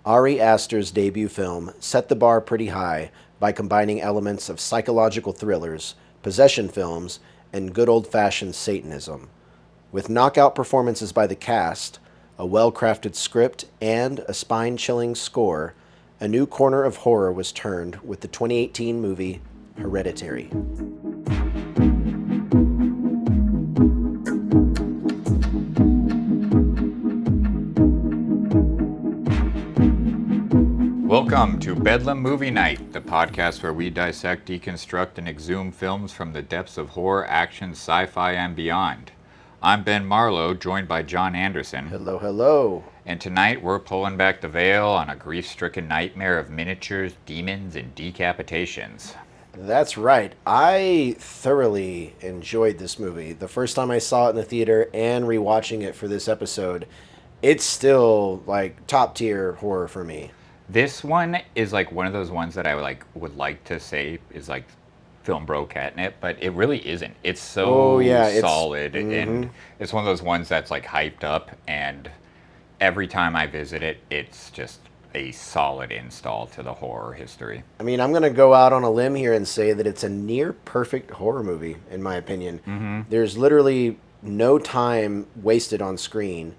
Ari Aster's debut film set the bar pretty high by combining elements of psychological thrillers, possession films, and good old-fashioned Satanism. With knockout performances by the cast, a well-crafted script, and a spine-chilling score, a new corner of horror was turned with the 2018 movie Hereditary. Welcome to Bedlam Movie Night, the podcast where we dissect, deconstruct, and exhume films from the depths of horror, action, sci-fi, and beyond. I'm Ben Marlowe, joined by John Anderson. Hello, hello. And tonight we're pulling back the veil on a grief-stricken nightmare of miniatures, demons, and decapitations. That's right. I thoroughly enjoyed this movie. The first time I saw it in the theater and rewatching it for this episode, it's still like top tier horror for me. This one is like one of those ones that I would like to say is like film bro catnip, but it really isn't. It's so solid, and it's one of those ones that's like hyped up, and every time I visit it, it's just a solid install to the horror history. I mean, I'm going to go out on a limb here and say that it's a near perfect horror movie, in my opinion. Mm-hmm. There's literally no time wasted on screen.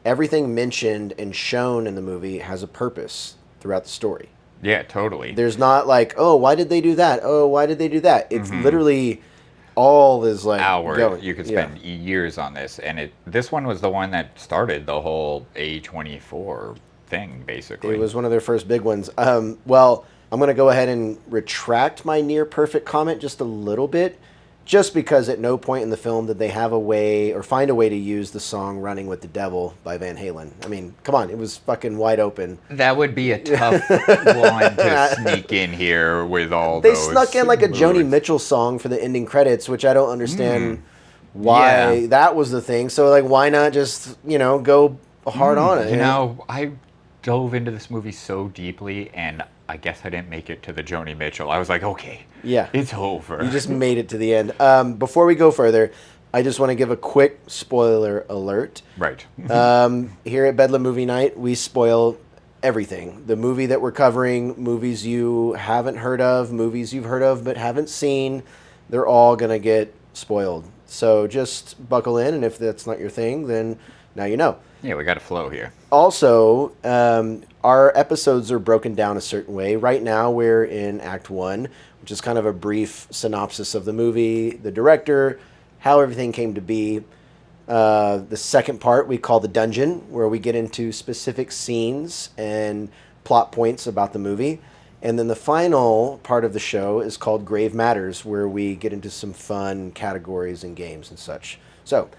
Everything mentioned and shown in the movie has a purpose throughout the story. Yeah, totally. There's not like, oh, why did they do that? Oh, why did they do that? It's literally all is like hours. You could spend years on this, and this one was the one that started the whole A24 thing, basically. It was one of their first big ones. Well, I'm going to go ahead and retract my near perfect comment just a little bit, just because at no point in the film did they have a way or find a way to use the song Running with the Devil by Van Halen. I mean, come on, it was fucking wide open. That would be a tough one to sneak in here with all they those. They snuck in like a Joni Mitchell song for the ending credits, which I don't understand why that was the thing. So, like, why not just, go hard on it? I dove into this movie so deeply, and I guess I didn't make it to the Joni Mitchell. I was like, okay, it's over. You just made it to the end. Before we go further, I just want to give a quick spoiler alert. Right. Here at Bedlam Movie Night, we spoil everything. The movie that we're covering, movies you haven't heard of, movies you've heard of but haven't seen, they're all going to get spoiled. So just buckle in, and if that's not your thing, then now you know. Yeah, we got a flow here. Also, our episodes are broken down a certain way. Right now, we're in Act 1, which is kind of a brief synopsis of the movie, the director, how everything came to be. The second part we call the Dungeon, where we get into specific scenes and plot points about the movie. And then the final part of the show is called Grave Matters, where we get into some fun categories and games and such. So,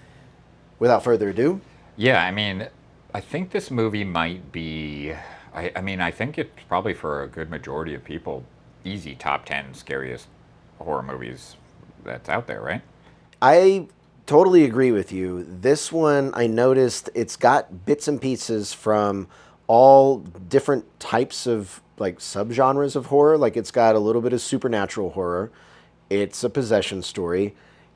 without further ado... Yeah, I mean, I think this movie might be, I think it's probably for a good majority of people, easy top 10 scariest horror movies that's out there, right? I totally agree with you. This one, I noticed it's got bits and pieces from all different types of like subgenres of horror. Like it's got a little bit of supernatural horror. It's a possession story.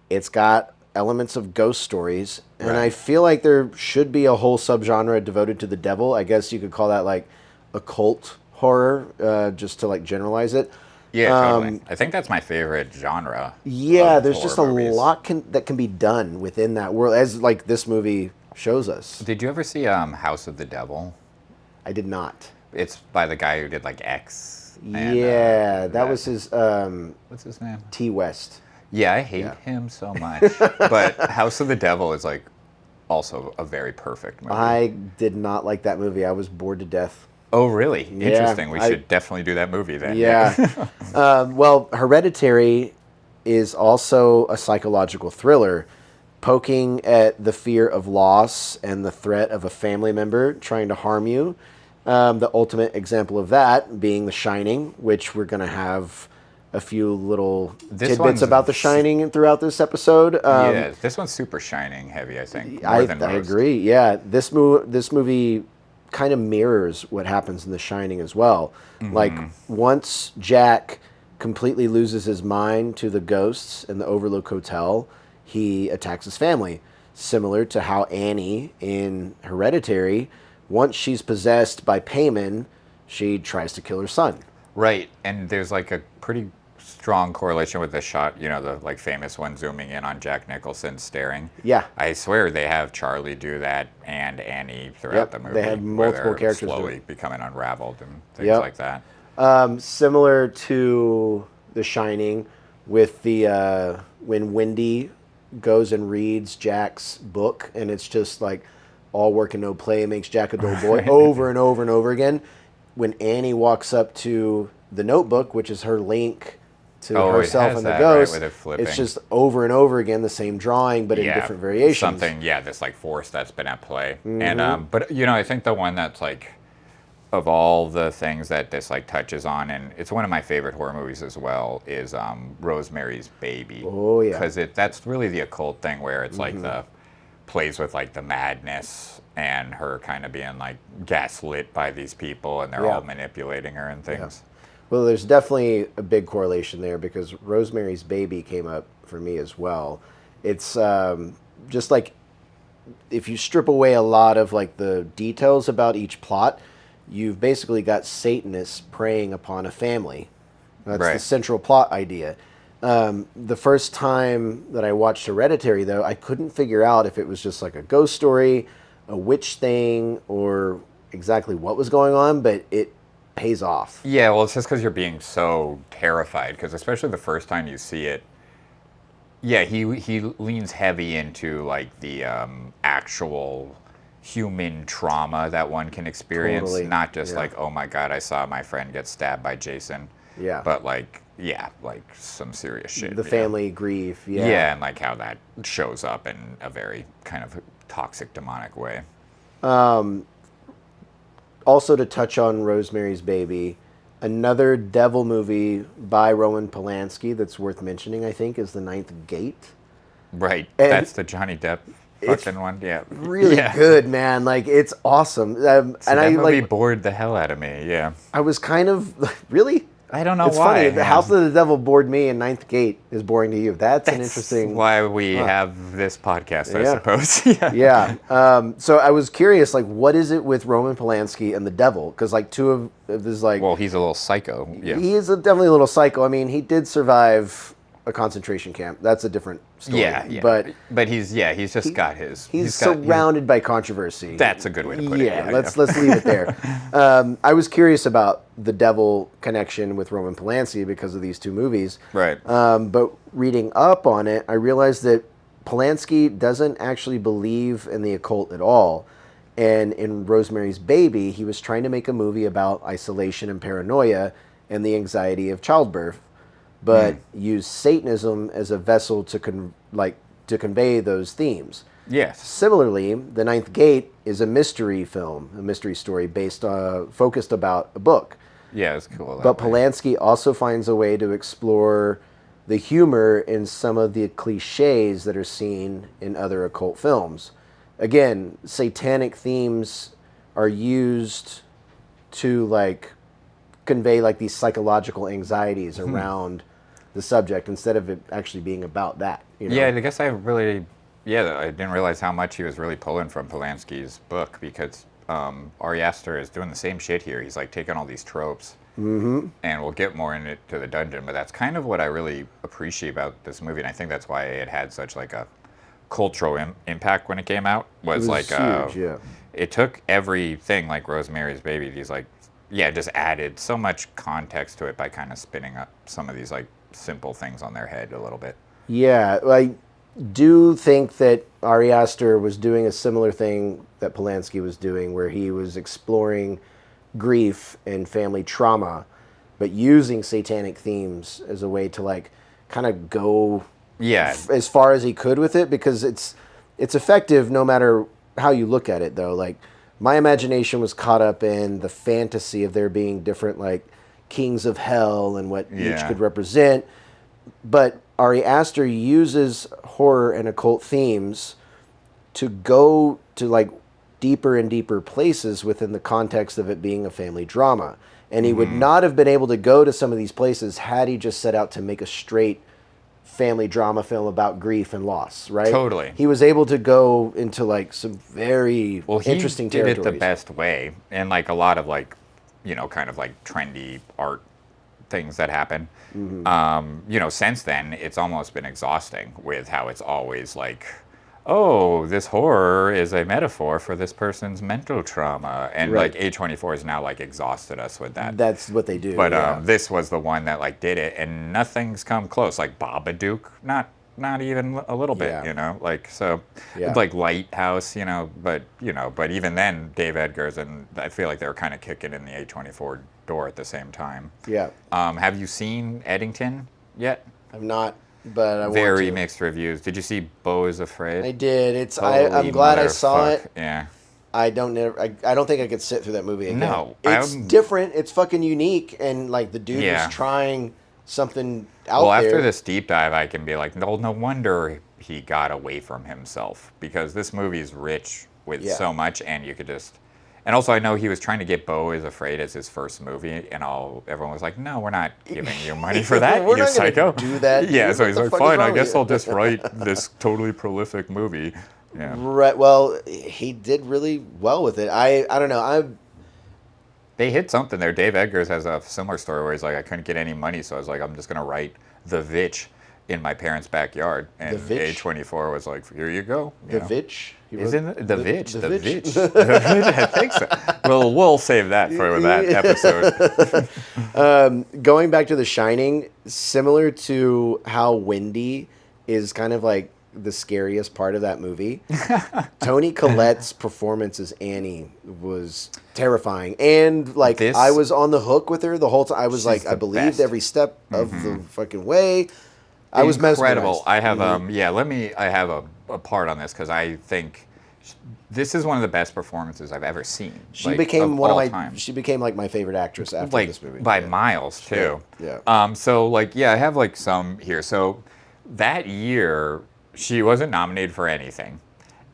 It's got elements of ghost stories, and I feel like there should be a whole subgenre devoted to the devil. I guess you could call that like occult horror, just to like generalize it. Yeah, totally. I think that's my favorite genre. Yeah, there's just a movies. lot that can be done within that world, as like this movie shows us. Did you ever see House of the Devil? I did not. It's by the guy who did like X. And, that was his. What's his name? T. West. Yeah, I hate him so much. But House of the Devil is like also a very perfect movie. I did not like that movie. I was bored to death. Oh, really? Yeah, interesting. We should definitely do that movie then. Yeah. Well, Hereditary is also a psychological thriller, poking at the fear of loss and the threat of a family member trying to harm you. The ultimate example of that being The Shining, which we're going to have a few little tidbits about The Shining throughout this episode. This one's super Shining heavy, I think. I agree. Yeah, this movie kind of mirrors what happens in The Shining as well. Like once Jack completely loses his mind to the ghosts in the Overlook Hotel, he attacks his family, similar to how Annie in Hereditary once she's possessed by Payman, she tries to kill her son. Right, and there's like a pretty strong correlation with the shot, the like famous one zooming in on Jack Nicholson staring. Yeah. I swear they have Charlie do that and Annie throughout Yep. the movie. They have multiple where they're characters slowly becoming unraveled and things Yep. like that. Similar to The Shining, with the when Wendy goes and reads Jack's book, and it's just like all work and no play makes Jack a dull boy over and over and over again. When Annie walks up to the notebook, which is her link to herself and the ghost, right, with it flipping. It's just over and over again the same drawing, but in different variations. Something, this like force that's been at play. And but I think the one that's like, of all the things that this like touches on, and it's one of my favorite horror movies as well, is Rosemary's Baby. Oh yeah, because that's really the occult thing where it's like the plays with like the madness and her kind of being like gaslit by these people, and they're all manipulating her and things. Yeah. Well, there's definitely a big correlation there, because Rosemary's Baby came up for me as well. It's just like, if you strip away a lot of like the details about each plot, you've basically got Satanists preying upon a family. That's the central plot idea. The first time that I watched Hereditary, though, I couldn't figure out if it was just like a ghost story, a witch thing, or exactly what was going on, but it pays off. Yeah, well, it's just because you're being so terrified, because especially the first time you see it, he leans heavy into like the actual human trauma that one can experience, not just like, oh my god, I saw my friend get stabbed by Jason, but like some serious shit. The family grief, and like how that shows up in a very kind of toxic, demonic way. Also, to touch on Rosemary's Baby, another devil movie by Roman Polanski that's worth mentioning, I think, is The Ninth Gate. Right, and that's the Johnny Depp fucking one. Really good, man. Like, it's awesome. And that movie bored the hell out of me. Yeah, I was kind of really. I don't know it's why. It's funny. The House of the Devil bored me, and Ninth Gate is boring to you. That's an interesting. Why we have this podcast, I suppose. So I was curious, like, what is it with Roman Polanski and the devil? Because like two of his like. Well, he's a little psycho. Yeah. He is definitely a little psycho. I mean, he did survive a concentration camp. That's a different story. Yeah. But he's just got his. He's surrounded by controversy. That's a good way to put it. Yeah, let's leave it there. I was curious about the devil connection with Roman Polanski because of these two movies. Right. But reading up on it, I realized that Polanski doesn't actually believe in the occult at all. And in Rosemary's Baby, he was trying to make a movie about isolation and paranoia and the anxiety of childbirth, but use Satanism as a vessel to convey those themes. Yes. Similarly, The Ninth Gate is a mystery film, a mystery story focused about a book. Yeah, it's cool. But Polanski also finds a way to explore the humor in some of the cliches that are seen in other occult films. Again, satanic themes are used to like convey like these psychological anxieties around the subject instead of it actually being about that. You know? Yeah, I guess I didn't realize how much he was really pulling from Polanski's book, because Ari Aster is doing the same shit here. He's like taking all these tropes, and we'll get more into the dungeon, but that's kind of what I really appreciate about this movie, and I think that's why it had such like a cultural impact when it came out. Was like huge, it took everything like Rosemary's Baby. These like just added so much context to it by kind of spinning up some of these like simple things on their head a little bit. Yeah, I do think that Ari Aster was doing a similar thing that Polanski was doing, where he was exploring grief and family trauma, but using satanic themes as a way to like kind of go as far as he could with it, because it's effective no matter how you look at it, though. Like, my imagination was caught up in the fantasy of there being different like kings of hell and what each could represent, but Ari Aster uses horror and occult themes to go to like deeper and deeper places within the context of it being a family drama. And he would not have been able to go to some of these places had he just set out to make a straight family drama film about grief and loss, right? Totally. He was able to go into like some very interesting did territories. it the best way, and like a lot of like, kind of like trendy art things that happen. Since then it's almost been exhausting with how it's always like, oh, this horror is a metaphor for this person's mental trauma, and Right. like A24 has now like exhausted us with that. That's what they do. But yeah. this was the one that like did it, and nothing's come close. Like Babadook, not even a little bit, Yeah. Like so, Yeah. like Lighthouse, but even then, Dave Edgar's, and I feel like they were kind of kicking in the A24 door at the same time. Yeah. Have you seen Eddington yet? I've not, but I Very want to. mixed reviews. Did you see Beau is Afraid? I did. It's. Holy I'm glad I saw motherfuck. it. Yeah. I don't think I could sit through that movie again. No, it's different. It's fucking unique, and like the dude Yeah. was trying something out Well, there. after this deep dive, I can be like, no wonder he got away from himself, because this movie's rich with Yeah. so much, and you could just. And also, I know he was trying to get Beau is Afraid as his first movie, and everyone was like, "No, we're not giving you money for that, We're you not gonna psycho." do that, Yeah, dude. so What he's the like, fuck is "Fine, I wrong with guess you?" I'll just write this totally prolific movie." Yeah. Right. Well, he did really well with it. I don't know. They hit something there. Dave Eggers has a similar story where he's like, I couldn't get any money, so I was like, I'm just going to write The Vitch in my parents' backyard. And A24 was like, here you go. The Vitch? Isn't it The Vitch? The The Vitch. Vitch. The Vitch, I think so. Well, we'll save that for that episode. Going back to The Shining, similar to how Wendy is kind of like the scariest part of that movie. Toni Collette's performance as Annie was terrifying, and like I was on the hook with her the whole time. I was like, I believed best. every step of the fucking way. I was Incredible. mesmerized. I have I have a part on this, because I think this is one of the best performances I've ever seen. She became She became like my favorite actress after this movie by miles too. Yeah. So like I have like some here. So that year she wasn't nominated for anything,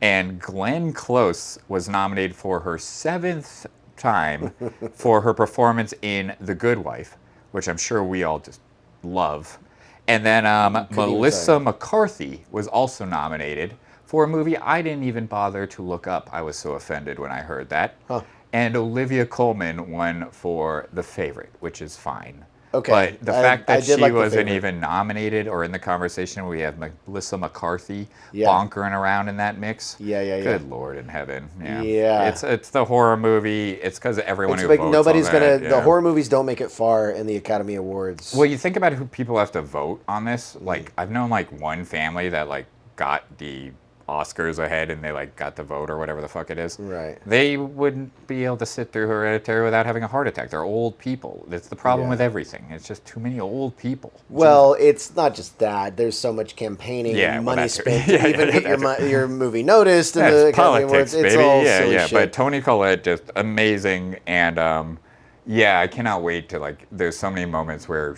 and Glenn Close was nominated for her 7th time for her performance in The Good Wife, which I'm sure we all just love. And then Melissa McCarthy was also nominated for a movie I didn't even bother to look up. I was so offended when I heard that. Huh. And Olivia Colman won for The Favorite, which is fine. Okay. But the fact that she like wasn't even nominated or in the conversation, we have Melissa McCarthy bonkering around in that mix. Yeah. Good Lord in heaven. Yeah. It's the horror movie. It's because everyone It's who like votes nobody's on that, gonna. The horror movies don't make it far in the Academy Awards. Well, you think about who people have to vote on this. Like I've known like one family that like got the Oscars ahead, and they like got the vote or whatever the fuck it is. Right. They wouldn't be able to sit through Hereditary without having a heart attack. They're old people. That's the problem with everything. It's just too many old people. Well, it's not just that. There's so much campaigning and money spent to even get your movie noticed in the Academy Awards. It's all silly shit. But Toni Collette, just amazing, and I cannot wait to like. There's so many moments where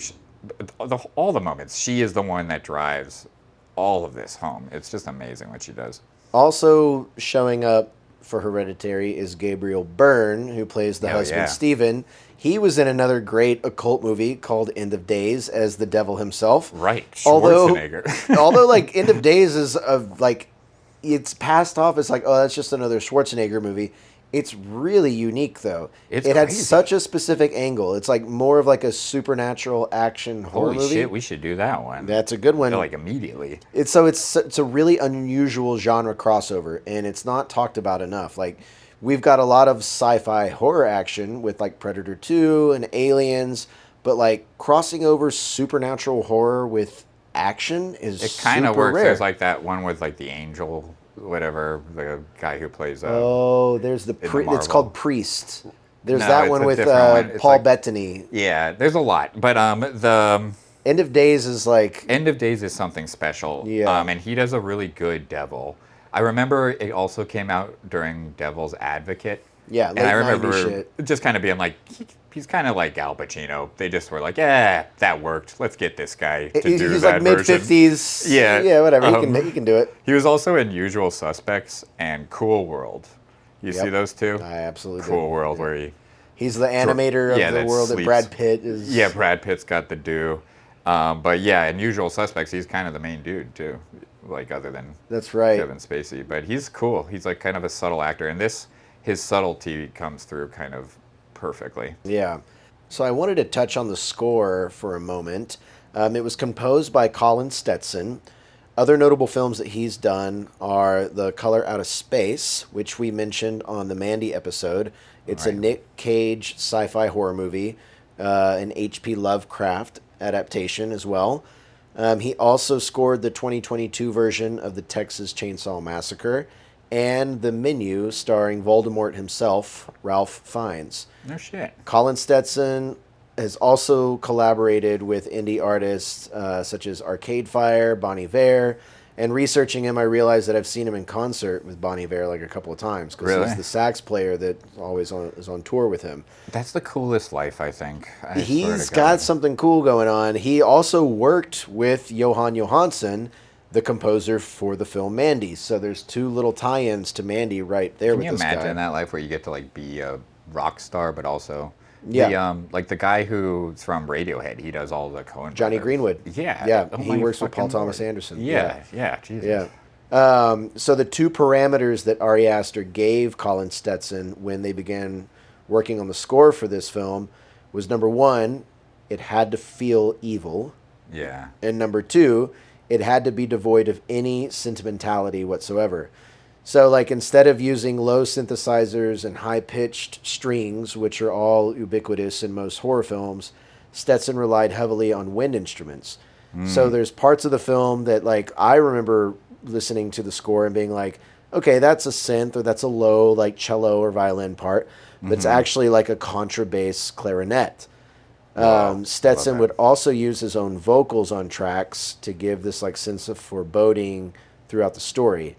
all the moments she is the one that drives all of this home. It's just amazing what she does. Also showing up for Hereditary is Gabriel Byrne, who plays the husband Stephen. He was in another great occult movie called End of Days as the devil himself. Right, Schwarzenegger. Although like End of Days is it's passed off as like, oh, that's just another Schwarzenegger movie. It's really unique though. It had such a specific angle. It's like more of like a supernatural action horror movie. Holy shit, we should do that one. That's a good one. Like immediately. It's a really unusual genre crossover, and it's not talked about enough. Like we've got a lot of sci-fi horror action with like Predator 2 and Aliens, but like crossing over supernatural horror with action is it kind of works. rare. There's like that one with like the angel, whatever, the guy who plays there's it's called Priest. There's that one with Paul like, Bettany. Yeah, there's a lot, but the End of Days is like End of Days is something special. Yeah. And he does a really good devil. I remember it also came out during Devil's Advocate. Yeah, and I remember shit. just kind of being like, he's kind of like Al Pacino. They just were like, yeah, that worked. Let's get this guy to do that version. He's like mid-50s. Yeah, whatever. He can do it. He was also in Usual Suspects and Cool World. You see those two? I absolutely Cool World, where he's the animator of the world that Brad Pitt is. Yeah, Brad Pitt's got the do. But yeah, in Usual Suspects, he's kind of the main dude too, like other than That's right. Kevin Spacey. But he's cool. He's like kind of a subtle actor, and his subtlety comes through kind of perfectly. Yeah. So I wanted to touch on the score for a moment. It was composed by Colin Stetson. Other notable films that he's done are The Color Out of Space, which we mentioned on the Mandy episode. It's a Right. Nick Cage sci-fi horror movie, an H.P. Lovecraft adaptation as well. He also scored the 2022 version of the Texas Chainsaw Massacre and The Menu starring Voldemort himself, Ralph Fiennes. No shit. Colin Stetson has also collaborated with indie artists such as Arcade Fire, Bon Iver, and researching him, I realized that I've seen him in concert with Bon Iver like a couple of times because Really? he's the sax player that is on tour with him. That's the coolest life, I think. I swear He's to got God. something cool going on. He also worked with Johan Johansson, the composer for the film Mandy. So there's two little tie-ins to Mandy right there Can with you this guy. imagine that life where you get to like be a rock star, but also Yeah. like the guy who's from Radiohead, he does all the Coen Johnny brothers. Greenwood. Yeah. Yeah, Oh he my works with Paul fucking Thomas Lord. Anderson. Yeah. Jesus. Yeah. So the two parameters that Ari Aster gave Colin Stetson when they began working on the score for this film was number one, it had to feel evil, Yeah. and number two, it had to be devoid of any sentimentality whatsoever. So, like, instead of using low synthesizers and high pitched strings, which are all ubiquitous in most horror films, Stetson relied heavily on wind instruments. So there's parts of the film that, like, I remember listening to the score and being like, okay, that's a synth or that's a low, like, cello or violin part, but it's actually like a contrabass clarinet. Wow. Stetson Love would that. also use his own vocals on tracks to give this like sense of foreboding throughout the story.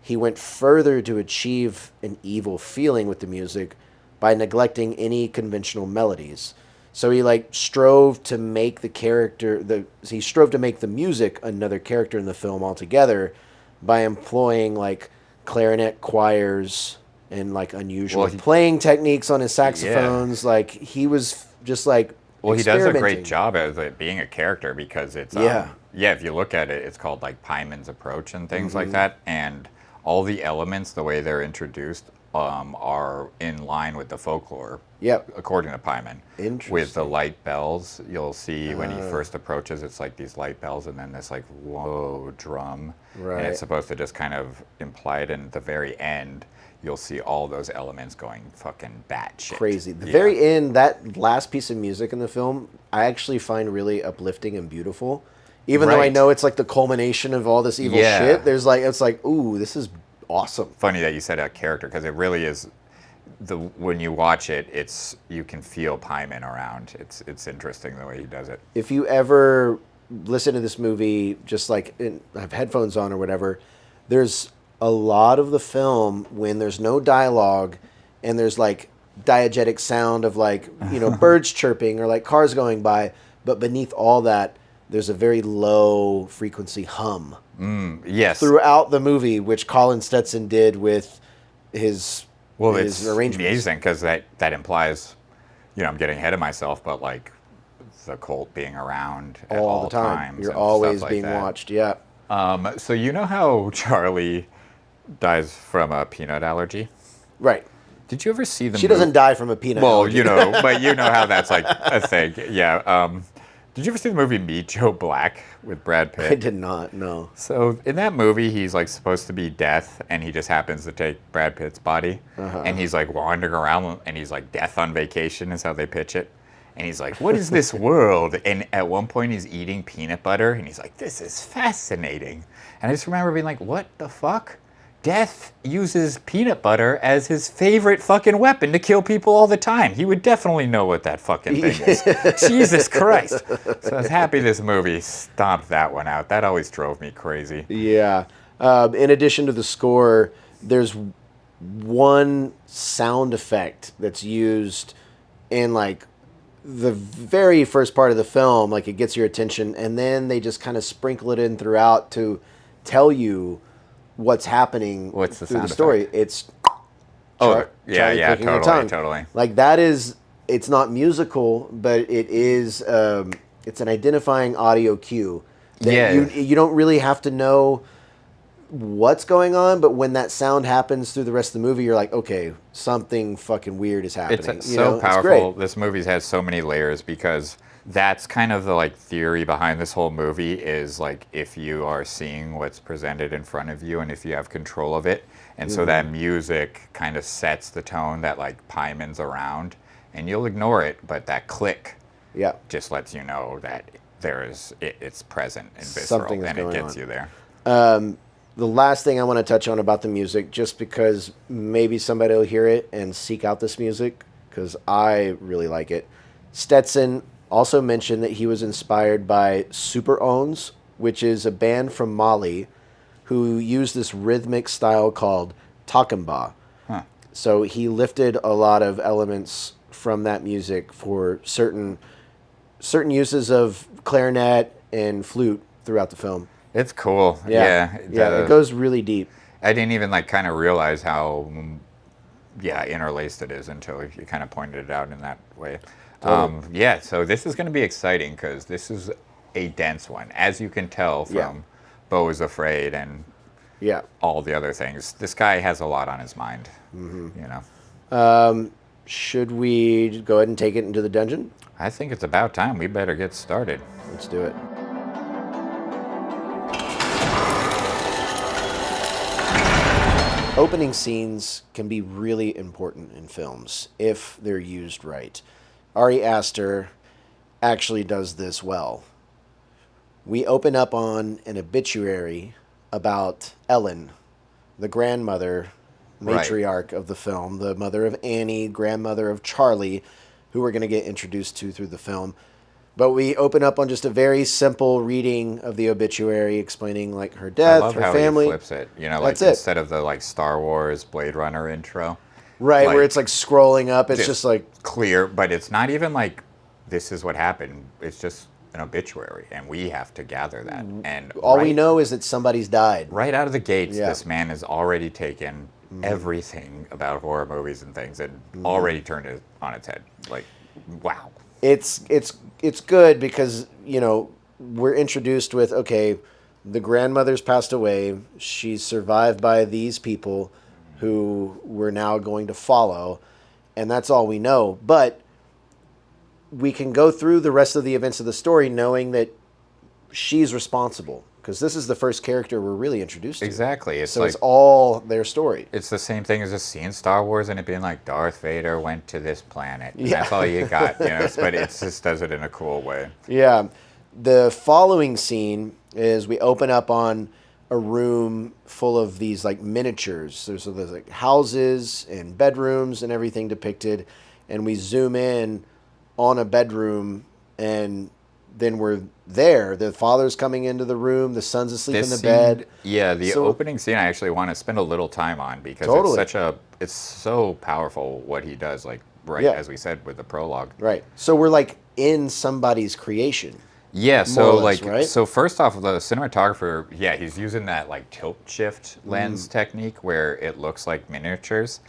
He went further to achieve an evil feeling with the music by neglecting any conventional melodies. So he like strove to make he strove to make the music another character in the film altogether by employing like clarinet choirs and like unusual Well, playing techniques on his saxophones. Like he was just like Well, he does a great experimenting. job as it being a character because it's Yeah. yeah. If you look at it, it's called like Pyman's approach and things Mm-hmm. like that, and all the elements, the way they're introduced, are in line with the folklore. Yep. According to Pyman. With the Interesting. light bells, you'll see when he first approaches, it's like these light bells, and then this like whoa drum, Right. and it's supposed to just kind of imply it. And at the very end, you'll see all those elements going fucking batshit. Crazy. The Yeah. very end, that last piece of music in the film, I actually find really uplifting and beautiful. Even though I Right. know it's like the culmination of all this evil Yeah. shit, there's like it's like, ooh, this is awesome. Funny that you said a character because it really is. When you watch it, you can feel Pyman around. It's interesting the way he does it. If you ever listen to this movie, just like have headphones on or whatever, there's a lot of the film when there's no dialogue and there's like diegetic sound of like, birds chirping or like cars going by, but beneath all that, there's a very low frequency hum Yes. throughout the movie, which Colin Stetson did with his Well, his it's arrangements. amazing because that implies, I'm getting ahead of myself, but like the cult being around at All all the time. times You're and always stuff like being that. watched. Yeah. So you know how Charlie dies from a peanut allergy? Right. Did you ever see the She movie? doesn't die from a peanut Well, allergy. but you know how that's like a thing. Yeah. Did you ever see the movie Meet Joe Black with Brad Pitt? I did not. No. So in that movie, he's like supposed to be death, and he just happens to take Brad Pitt's body, and he's like wandering around, and he's like death on vacation is how they pitch it, and he's like, "What is this world?" And at one point, he's eating peanut butter, and he's like, "This is fascinating." And I just remember being like, "What the fuck?" Death uses peanut butter as his favorite fucking weapon to kill people all the time. He would definitely know what that fucking thing is. Jesus Christ. So I was happy this movie stomped that one out. That always drove me crazy. Yeah. In addition to the score, there's one sound effect that's used in like the very first part of the film, like it gets your attention, and then they just kind of sprinkle it in throughout to tell you what's happening What's the through the sound story. effect? It's Yeah, clicking the totally, tongue. totally. Like that is, it's not musical, but it is. it's an identifying audio cue that Yeah. you don't really have to know what's going on, but when that sound happens through the rest of the movie, you're like, okay, something fucking weird is happening. It's so It's great. powerful. This movie has so many layers because that's kind of the like theory behind this whole movie is like if you are seeing what's presented in front of you and if you have control of it. And so that music kind of sets the tone that like Pyman's around and you'll ignore it, but that click Yeah. just lets you know that it's present and Something visceral is and it going gets on. you there. The last thing I want to touch on about the music, just because maybe somebody will hear it and seek out this music, because I really like it. Stetson also mentioned that he was inspired by Super Owns, which is a band from Mali who used this rhythmic style called takamba. Huh. So he lifted a lot of elements from that music for certain uses of clarinet and flute throughout the film. It's cool. Yeah, Yeah. yeah, it goes really deep. I didn't even like kind of realize how yeah interlaced it is until you kind of pointed it out in that way. Totally. Yeah, so this is going to be exciting because this is a dense one, as you can tell Yeah. from Beau is Afraid and Yeah. all the other things. This guy has a lot on his mind. You know, Should we go ahead and take it into the dungeon? I think it's about time we better get started. Let's do it. Opening scenes can be really important in films if they're used right. Ari Aster actually does this well. We open up on an obituary about Ellen, the grandmother, Right. matriarch of the film, the mother of Annie, grandmother of Charlie, who we're going to get introduced to through the film. But we open up on just a very simple reading of the obituary explaining like her I death, love her how family. he flips it. You know, like That's it. instead of the like Star Wars Blade Runner intro, Right, where like, it's like scrolling up, it's just like clear, but it's not even like this is what happened. It's just an obituary, and we have to gather that. And all we know is that somebody's died. right out of the gates, Yeah. this man has already taken everything about horror movies and things and already turned it on its head. Like, wow. It's good because, you know, we're introduced with, okay, the grandmother's passed away. She's survived by these people who we're now going to follow, and that's all we know. But we can go through the rest of the events of the story knowing that she's responsible, because this is the first character we're really introduced to. Exactly. It's So like it's all their story. it's the same thing as just seeing Star Wars and it being like Darth Vader went to this planet. And Yeah. that's all you got, you know. But it just does it in a cool way. Yeah. The following scene is we open up on a room full of these like miniatures. There's like houses and bedrooms and everything depicted, and we zoom in on a bedroom, and then we're there. The father's coming into the room. The son's asleep in the Scene- bed. Yeah, the So- opening scene I actually want to spend a little time on because Totally. it's so powerful what he does, like right Yeah. as we said with the prologue. Right. So we're like in somebody's creation. Yeah, More so or less, like right? so first off the cinematographer, yeah, he's using that like tilt shift lens technique where it looks like miniatures.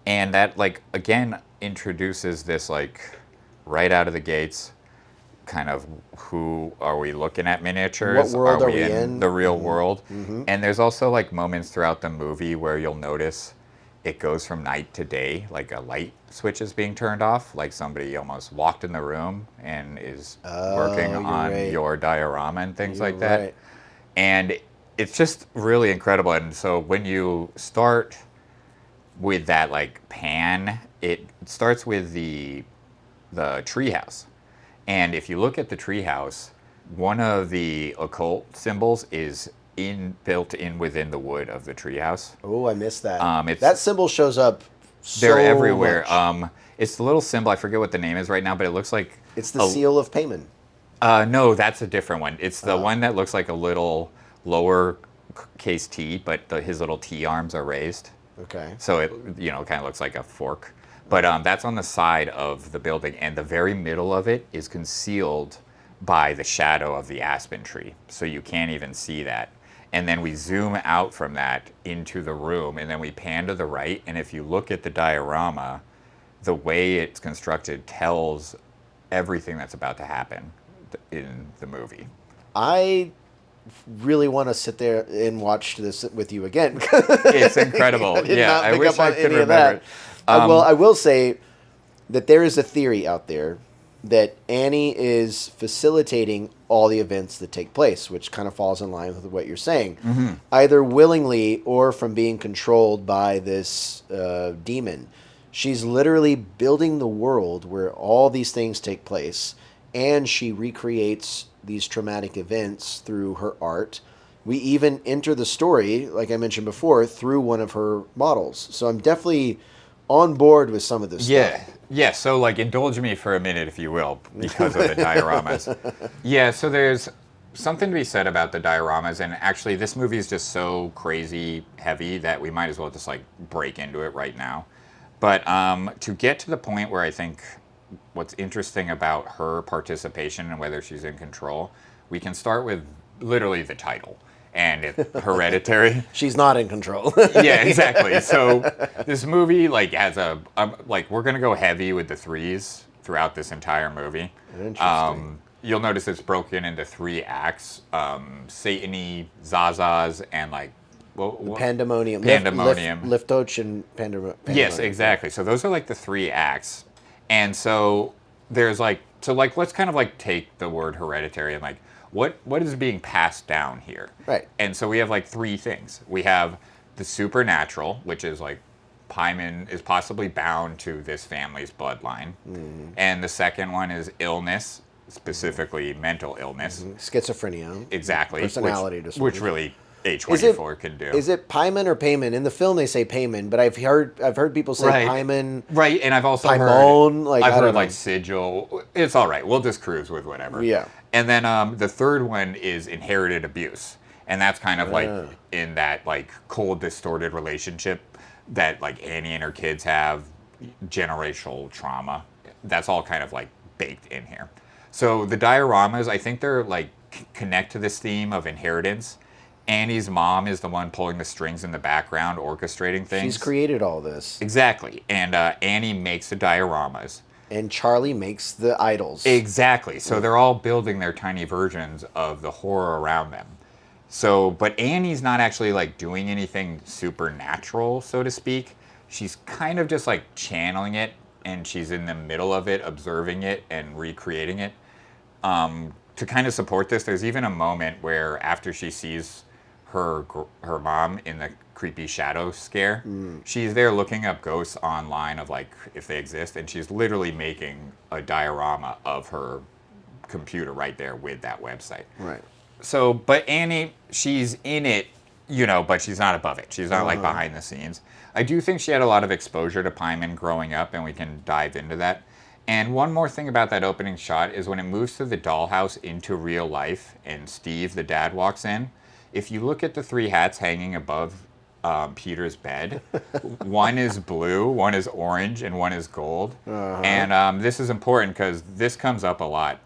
And that like again introduces this like right out of the gates kind of who are we looking at miniatures? What world are we in? The real world? And there's also like moments throughout the movie where you'll notice it goes from night to day, like a light switch is being turned off, like somebody almost walked in the room and is working you're on right. your diorama and things You're like that. right. And it's just really incredible. And so when you start with that like pan, it starts with the treehouse. And if you look at the treehouse, one of the occult symbols is built in within the wood of the treehouse. Oh, I missed that. It's- That symbol shows up so They're everywhere. much. It's the little symbol. I forget what the name is right now, but it looks like It's the seal of Payman. No, that's a different one. It's the one that looks like a little lower case T, but his little T arms are raised. Okay. So it kind of looks like a fork. But that's on the side of the building, and the very middle of it is concealed by the shadow of the aspen tree. So you can't even see that. And then we zoom out from that into the room, and then we pan to the right. And if you look at the diorama, the way it's constructed tells everything that's about to happen. in the movie. I really want to sit there and watch this with you again. It's incredible. I did Yeah, not I pick wish up I on could any of remember that. it. Well, I will say that there is a theory out there that Annie is facilitating all the events that take place, which kind of falls in line with what you're saying, either willingly or from being controlled by this demon. She's literally building the world where all these things take place, and she recreates these traumatic events through her art. We even enter the story, like I mentioned before, through one of her models. So I'm definitely on board with some of this Yeah, stuff. yeah. So like, indulge me for a minute, if you will, because of the dioramas. Yeah. So there's something to be said about the dioramas, and actually, this movie is just so crazy heavy that we might as well just like break into it right now. But to get to the point where I think what's interesting about her participation and whether she's in control, we can start with literally the title and Hereditary. She's not in control. Yeah, exactly. So this movie like has like we're gonna go heavy with the threes throughout this entire movie. Interesting. You'll notice it's broken into 3 acts: Satany, Zazas, and like Pandemonium. Pandemonium. Liftoch and Yes, Pandemonium. Yeah. exactly. So those are like the 3 acts, and so there's like let's kind of like take the word hereditary and like what is being passed down here. Right. And so we have like 3 things. We have the supernatural, which is like Pyman is possibly bound to this family's bloodline, and the second one is illness, specifically mental illness. Schizophrenia. Exactly, Personality which disorder. really Is it A24 can do. is it Pyman or Payman? In the film they say Payman, but I've heard people say Right. Pyman. Right, and I've also Pymone, heard like, I've I don't heard know. like sigil. It's all right. We'll just cruise with whatever. Yeah. And then the third one is inherited abuse, and that's kind of like in that like cold, distorted relationship that like Annie and her kids have, generational trauma. That's all kind of like baked in here. So the dioramas, I think they're like connect to this theme of inheritance. Annie's mom is the one pulling the strings in the background, orchestrating things. She's created all this. Exactly. And Annie makes the dioramas. And Charlie makes the idols. Exactly. So they're all building their tiny versions of the horror around them. So, but Annie's not actually like doing anything supernatural, so to speak. She's kind of just like channeling it, and she's in the middle of it, observing it and recreating it. To kind of support this, there's even a moment where after she sees her mom in the creepy shadow scare, she's there looking up ghosts online of like if they exist, and she's literally making a diorama of her computer right there with that website. Right. So, but Annie, she's in it, but she's not above it. She's not like behind the scenes. I do think she had a lot of exposure to Pyman growing up, and we can dive into that. And one more thing about that opening shot is when it moves to the dollhouse into real life, and Steve, the dad, walks in. If you look at the 3 hats hanging above Peter's bed, one is blue, one is orange, and one is gold. And this is important because this comes up a lot.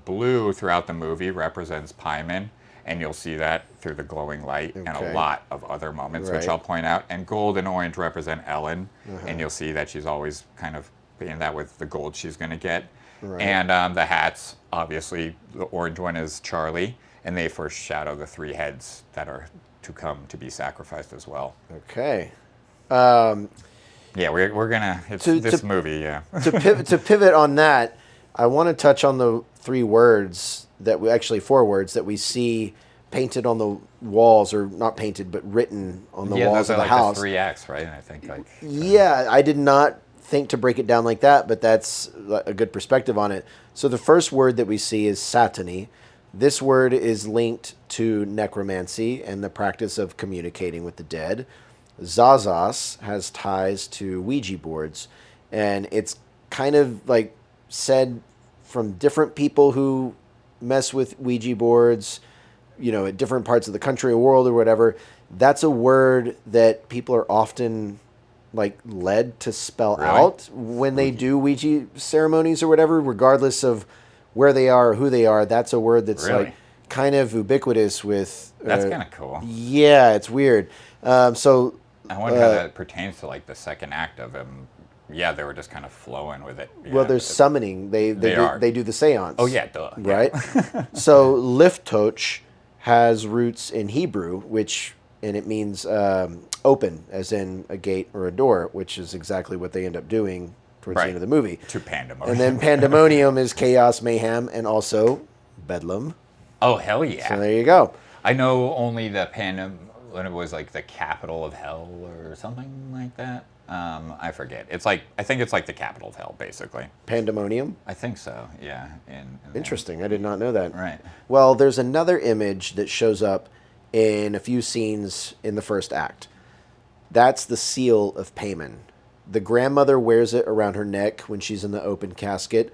Blue throughout the movie represents Pyman, and you'll see that through the glowing light and a lot of other moments, which Right. I'll point out. And gold and orange represent Ellen, and you'll see that she's always kind of being that with the gold she's going to get. Right. And the hats, obviously, the orange one is Charlie, and they foreshadow the 3 heads that are to come to be sacrificed as well. Okay. Yeah, we're gonna. It's this movie, yeah. To pivot on that, I want to touch on the 3 words that we actually 4 words that we see painted on the walls, or not painted, but written on the walls those are of the like house. the 3 acts, right? I think like. Yeah, I did not think to break it down like that, but that's a good perspective on it. So the first word that we see is satany. This word is linked to necromancy and the practice of communicating with the dead. Zazas has ties to Ouija boards, and it's kind of like said from different people who mess with Ouija boards, at different parts of the country or world or whatever. That's a word that people are often like led to spell out when they do Ouija ceremonies or whatever, regardless of where they are or who they are. That's a word that's like kind of ubiquitous with. That's kind of cool. Yeah, it's weird. So I wonder how that pertains to like the second act of him yeah, they were just kind of flowing with it. Well, Yeah, there's summoning. They do the seance. oh yeah, duh. Right? Yeah. So liftoch has roots in Hebrew, and it means open, as in a gate or a door, which is exactly what they end up doing towards the end Right. of the movie. To pandemonium. And then pandemonium is chaos, mayhem, and also bedlam. Oh hell So yeah! there you go. I know only the pandem when it was like the capital of hell or something like that. I forget. It's like I think it's like the capital of hell, basically. Pandemonium. I think so. Yeah. In there. Interesting. I did not know that. Right. Well, there's another image that shows up in a few scenes in the first act. That's the seal of Paimon. The grandmother wears it around her neck when she's in the open casket.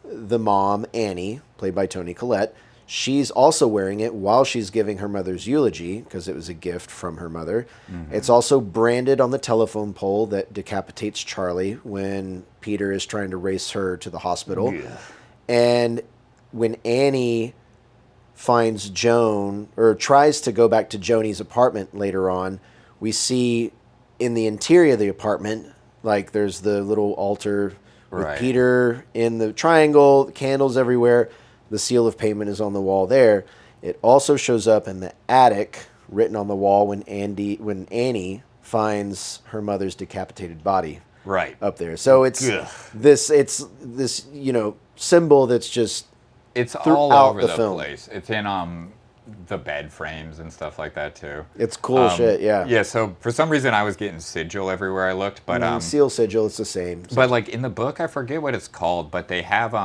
The mom, Annie, played by Toni Collette, she's also wearing it while she's giving her mother's eulogy because it was a gift from her mother. Mm-hmm. It's also branded on the telephone pole that decapitates Charlie when Peter is trying to race her to the hospital. Yeah. And when Annie finds Joan, or tries to go back to Joni's apartment later on, we see in the interior of the apartment, like there's the little altar with right. Peter in the triangle, candles everywhere. The seal of Paimon is on the wall there. It also shows up in the attic, written on the wall when Annie finds her mother's decapitated body. Right. Up there. So it's this symbol that's just it's all over the place. It's in the bed frames and stuff like that too. It's cool shit, yeah. Yeah, so for some reason I was getting sigil everywhere I looked, but seal sigil, it's the same. But like in the book, I forget what it's called, but they have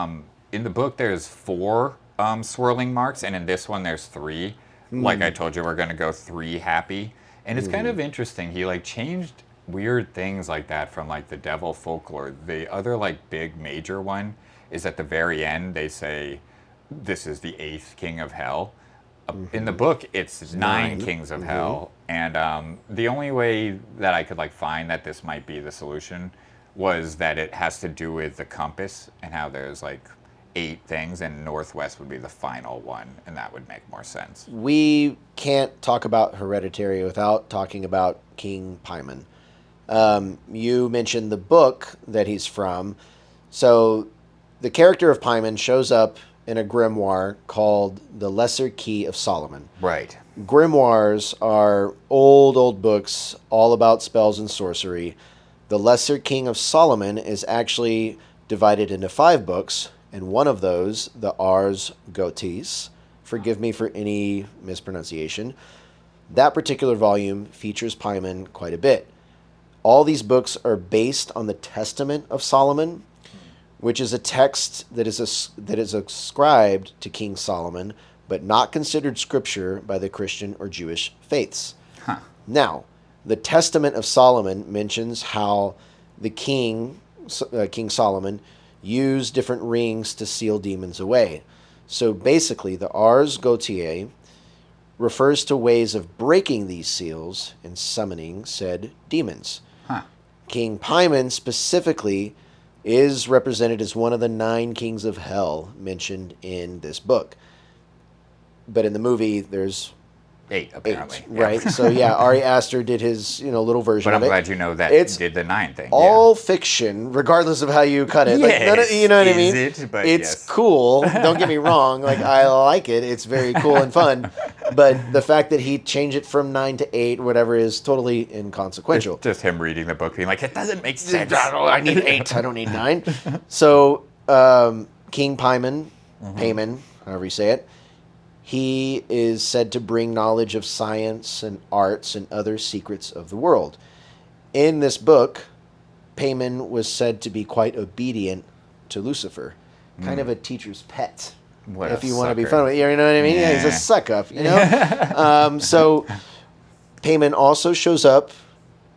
in the book there's 4 swirling marks, and in this one there's 3. Like I told you, we're gonna go 3 happy. And it's kind of interesting. He like changed weird things like that from like the devil folklore. The other like big major one is at the very end they say this is the 8th king of hell. In the book, it's 9 kings of hell, and the only way that I could like find that this might be the solution was that it has to do with the compass and how there's like 8 things, and northwest would be the final one, and that would make more sense. We can't talk about Hereditary without talking about King Paimon. You mentioned the book that he's from, so the character of Paimon shows up in a grimoire called The Lesser Key of Solomon. Right. Grimoires are old books all about spells and sorcery. The Lesser King of Solomon is actually divided into 5 books, and one of those, the Ars Goetis, forgive me for any mispronunciation, that particular volume features Paimon quite a bit. All these books are based on the Testament of Solomon, which is a text that is ascribed to King Solomon, but not considered scripture by the Christian or Jewish faiths. Huh. Now, the Testament of Solomon mentions how the King Solomon, used different rings to seal demons away. So basically, the Ars Goetia refers to ways of breaking these seals and summoning said demons. Huh. King Paimon specifically is represented as one of the 9 kings of hell mentioned in this book. But in the movie, there's 8, apparently. 8, right? So yeah, Ari Aster did his little version of it. But I'm glad you know that it did the 9 thing. All fiction, regardless of how you cut it. Yes, like, you know what I mean? But it's cool. Don't get me wrong. Like I like it. It's very cool and fun. But the fact that he changed it from 9 to 8, whatever, is totally inconsequential. It's just him reading the book, being like, it doesn't make sense. I need 8. I don't need 9. So King Paimon, Paimon, however you say it, he is said to bring knowledge of science and arts and other secrets of the world. In this book, Paimon was said to be quite obedient to Lucifer, kind of a teacher's pet. What if you sucker. want to be fun with it, you know what I mean? Yeah, he's a suck up, you know? So Paimon also shows up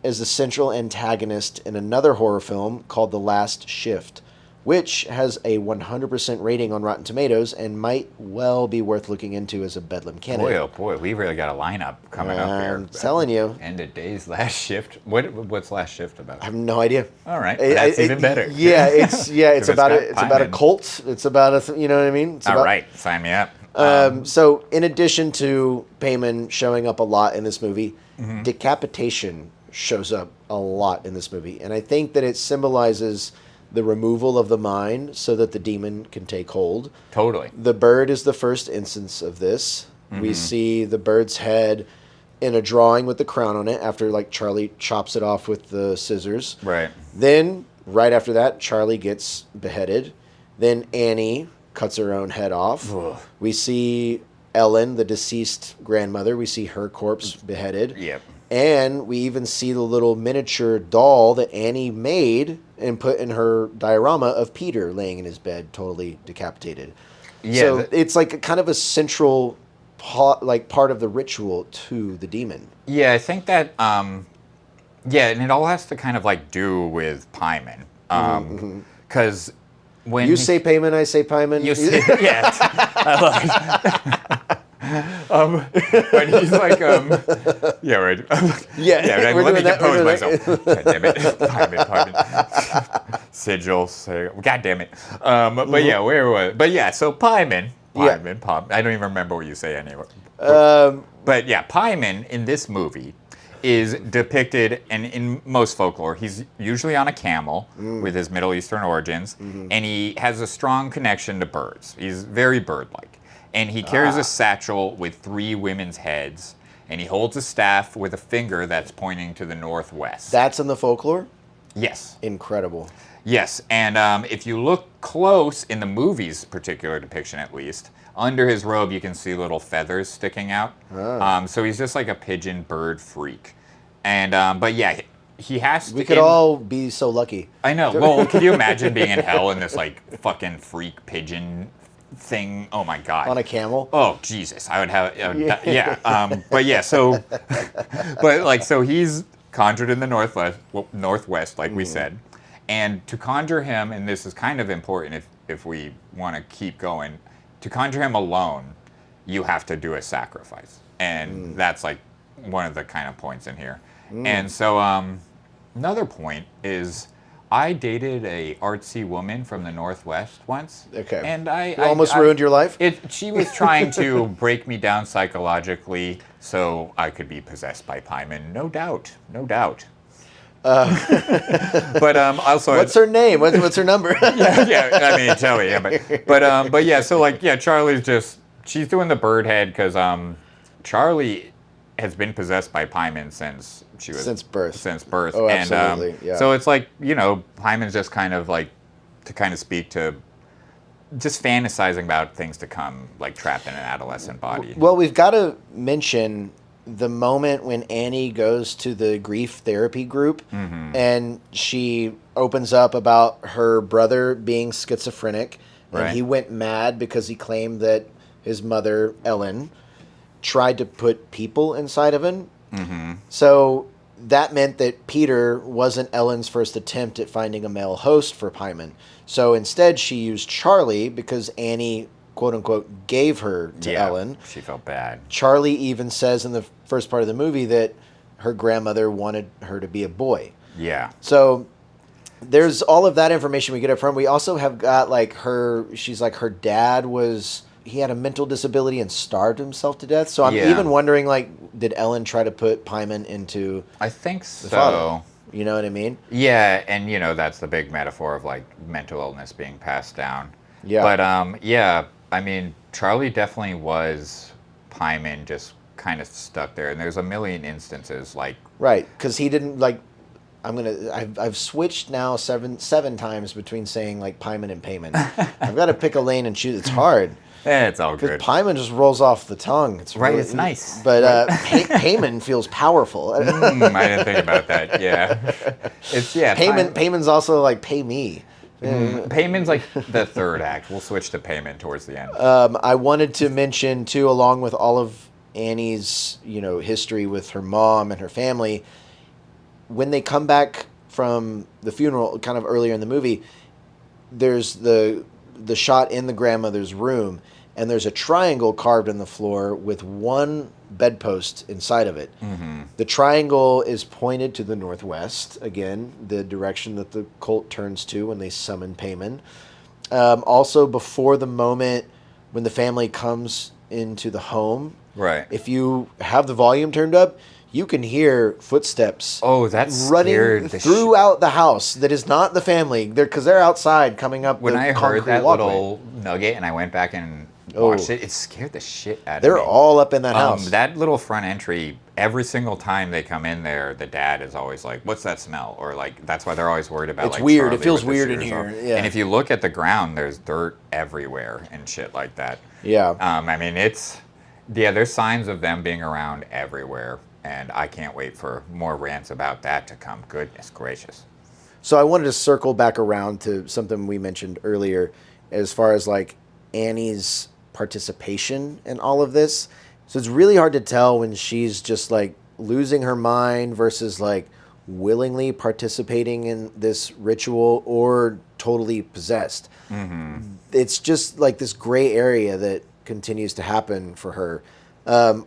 as the central antagonist in another horror film called The Last Shift, which has a 100% rating on Rotten Tomatoes and might well be worth looking into as a Bedlam candidate. Boy, oh boy, we really got a lineup coming up here. I'm telling you. End of days, Last Shift. What's Last Shift about? I have no idea. All right, that's even better. Yeah, it's about a cult. It's about you know what I mean? All right, sign me up. So in addition to Paimon showing up a lot in this movie, Decapitation shows up a lot in this movie. And I think that it symbolizes the removal of the mind so that the demon can take hold. Totally. The bird is the first instance of this. We see the bird's head in a drawing with the crown on it after like Charlie chops it off with the scissors. Right. Then, right after that, Charlie gets beheaded. Then Annie cuts her own head off. Ugh. We see Ellen, the deceased grandmother. We see her corpse beheaded. Yep. And we even see the little miniature doll that Annie made and put in her diorama of Peter laying in his bed, totally decapitated. Yeah, so it's like a kind of a central part of the ritual to the demon. Yeah, I think that, yeah, and it all has to kind of like do with Pyman. Because when You say Payman, I say Pyman. You say, yeah, I love it. But he's like, yeah, right. Yeah, let me compose myself. God damn it, Pyman. Sigil, God damn it. But yeah, where was? But yeah, so Pyman. I don't even remember what you say anyway. But yeah, Pyman in this movie is depicted, and in most folklore, he's usually on a camel with his Middle Eastern origins, and he has a strong connection to birds. He's very bird-like. And he carries a satchel with 3 women's heads, and he holds a staff with a finger that's pointing to the northwest. That's in the folklore? Yes. Incredible. Yes, and if you look close in the movie's particular depiction, at least, under his robe you can see little feathers sticking out. So he's just like a pigeon bird freak. And but yeah, he has to. We could all be so lucky. I know. Well, can you imagine being in hell in this like fucking freak pigeon thing? Oh my god. On a camel? Oh Jesus, I would have. Yeah. But yeah, so, but like so he's conjured in the northwest, like we said. And to conjure him, and this is kind of important if we want to keep going, to conjure him alone, you have to do a sacrifice. And that's like one of the kind of points in here. And so another point is I dated a artsy woman from the Northwest once. Okay. And I almost ruined your life? She was trying to break me down psychologically so I could be possessed by Pyman. No doubt. No doubt. But also, what's her name? What's her number? I mean, tell me. Yeah, but yeah. So like, yeah, Charlie's she's doing the bird head because Charlie has been possessed by Pyman since birth. Since birth. Oh, absolutely. And so it's like Pyman's just kind of like to kind of speak to just fantasizing about things to come, like trapped in an adolescent body. Well, we've got to mention the moment when Annie goes to the grief therapy group and she opens up about her brother being schizophrenic and he went mad because he claimed that his mother, Ellen, tried to put people inside of him. So that meant that Peter wasn't Ellen's first attempt at finding a male host for Pyman. So instead she used Charlie because Annie quote-unquote gave her to Ellen. She felt bad. Charlie even says in the first part of the movie that her grandmother wanted her to be a boy. Yeah. So there's all of that information we get up from. We also have got like she's like her dad he had a mental disability and starved himself to death. So I'm even wondering, like, did Ellen try to put Pyman into I think so. Father? You know what I mean? Yeah, and that's the big metaphor of like mental illness being passed down. Yeah. But I mean, Charlie definitely was Pyman, just kind of stuck there, and there's a million instances like because he didn't like. I've switched now seven times between saying like Pyman and Payman. I've got to pick a lane and choose. It's hard. It's all good. Pyman just rolls off the tongue. It's right. Really, it's nice. But Payman feels powerful. I didn't think about that. Yeah. It's Payman's also like pay me. Payman's like the third act. We'll switch to Payman towards the end. I wanted to mention too, along with all of Annie's history with her mom and her family, when they come back from the funeral, kind of earlier in the movie, there's the shot in the grandmother's room, and there's a triangle carved in the floor with one bedpost inside of it. The triangle is pointed to the northwest, again, the direction that the cult turns to when they summon Payman. Also, before the moment when the family comes into the home, right? If you have the volume turned up, you can hear footsteps. Oh, that's running throughout the house. That is not the family. Because they're outside coming up when the I concrete heard that walkway. little nugget and I went back and watched it, it scared the shit out of me. They're all up in that house. That little front entry, every single time they come in there, the dad is always like, "What's that smell?" Or like, that's why they're always worried about. It's like, weird. Charlie it feels with the weird in shoes here. off. Yeah. And if you look at the ground, there's dirt everywhere and shit like that. Yeah. I mean, there's signs of them being around everywhere, and I can't wait for more rants about that to come. Goodness gracious. So I wanted to circle back around to something we mentioned earlier, as far as like Annie's participation in all of this. So it's really hard to tell when she's just like losing her mind versus like willingly participating in this ritual or totally possessed. Mm-hmm. It's just like this gray area that continues to happen for her.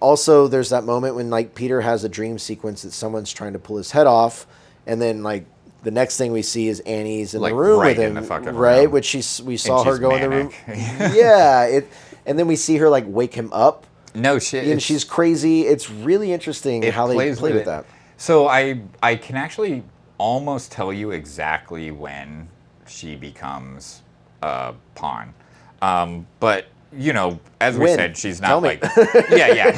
Also, there's that moment when like Peter has a dream sequence that someone's trying to pull his head off, and then like the next thing we see is Annie's in like, the room right with him, in the fucking right? room. Which we saw her go manic. in the room. Yeah, and then we see her like wake him up. No shit. And she's crazy. It's really interesting how they played with that. So I can actually almost tell you exactly when she becomes a pawn. But, you know, as we said, she's not like... Yeah.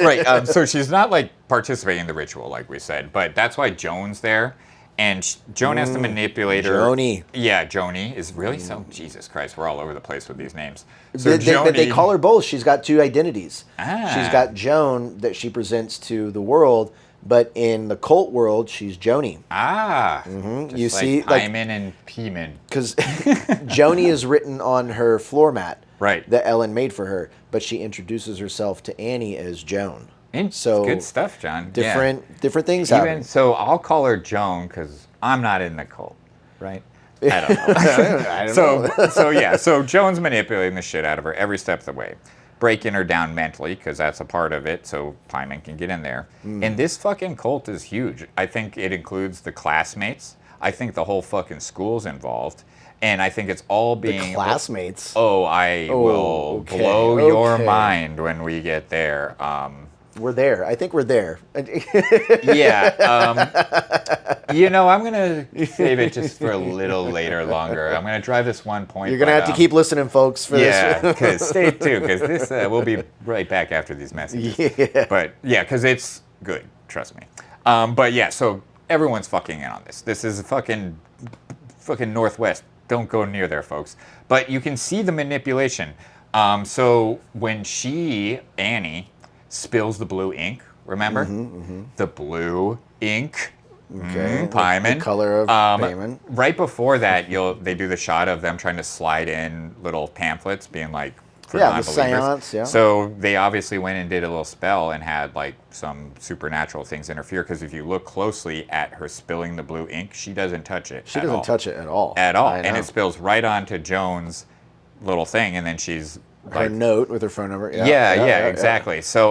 Right. So she's not like participating in the ritual, like we said. But that's why Joan's there. And Joan has to manipulate her. Joni. Yeah, Joni is really so... Jesus Christ, we're all over the place with these names. So they call her both. She's got two identities. Ah. She's got Joan that she presents to the world, but in the cult world, she's Joni. Ah. Mm-hmm. You like see, Hyman and Peeman. Because Joni is written on her floor mat, right, that Ellen made for her, but she introduces herself to Annie as Joan. So good stuff, John. Different things happen. So I'll call her Joan because I'm not in the cult, right? I don't know. I don't know. So Joan's manipulating the shit out of her every step of the way, breaking her down mentally because that's a part of it. So Pyman can get in there. And this fucking cult is huge. I think it includes the classmates. I think the whole fucking school's involved. And I think it's all being... The classmates? I will blow your mind when we get there. We're there. I think we're there. Yeah. I'm going to save it just for a little later longer. I'm going to drive this one point. You're going to have to keep listening, folks, for this. Yeah, stay tuned, because this we'll be right back after these messages. Yeah. But, yeah, because it's good. Trust me. But, yeah, so everyone's fucking in on this. This is fucking Northwest. Don't go near there, folks. But you can see the manipulation. So when Annie... spills the blue ink, remember? The blue ink. Okay. Pyman. The color of Pyman. Right before that, they do the shot of them trying to slide in little pamphlets being like, for non-believers. The seance, yeah. So they obviously went and did a little spell and had like some supernatural things interfere, because if you look closely at her spilling the blue ink, she doesn't touch it. She doesn't touch it at all. At all. And it spills right onto Joan's little thing, and then she's... her note with her phone number. Yeah, exactly. So,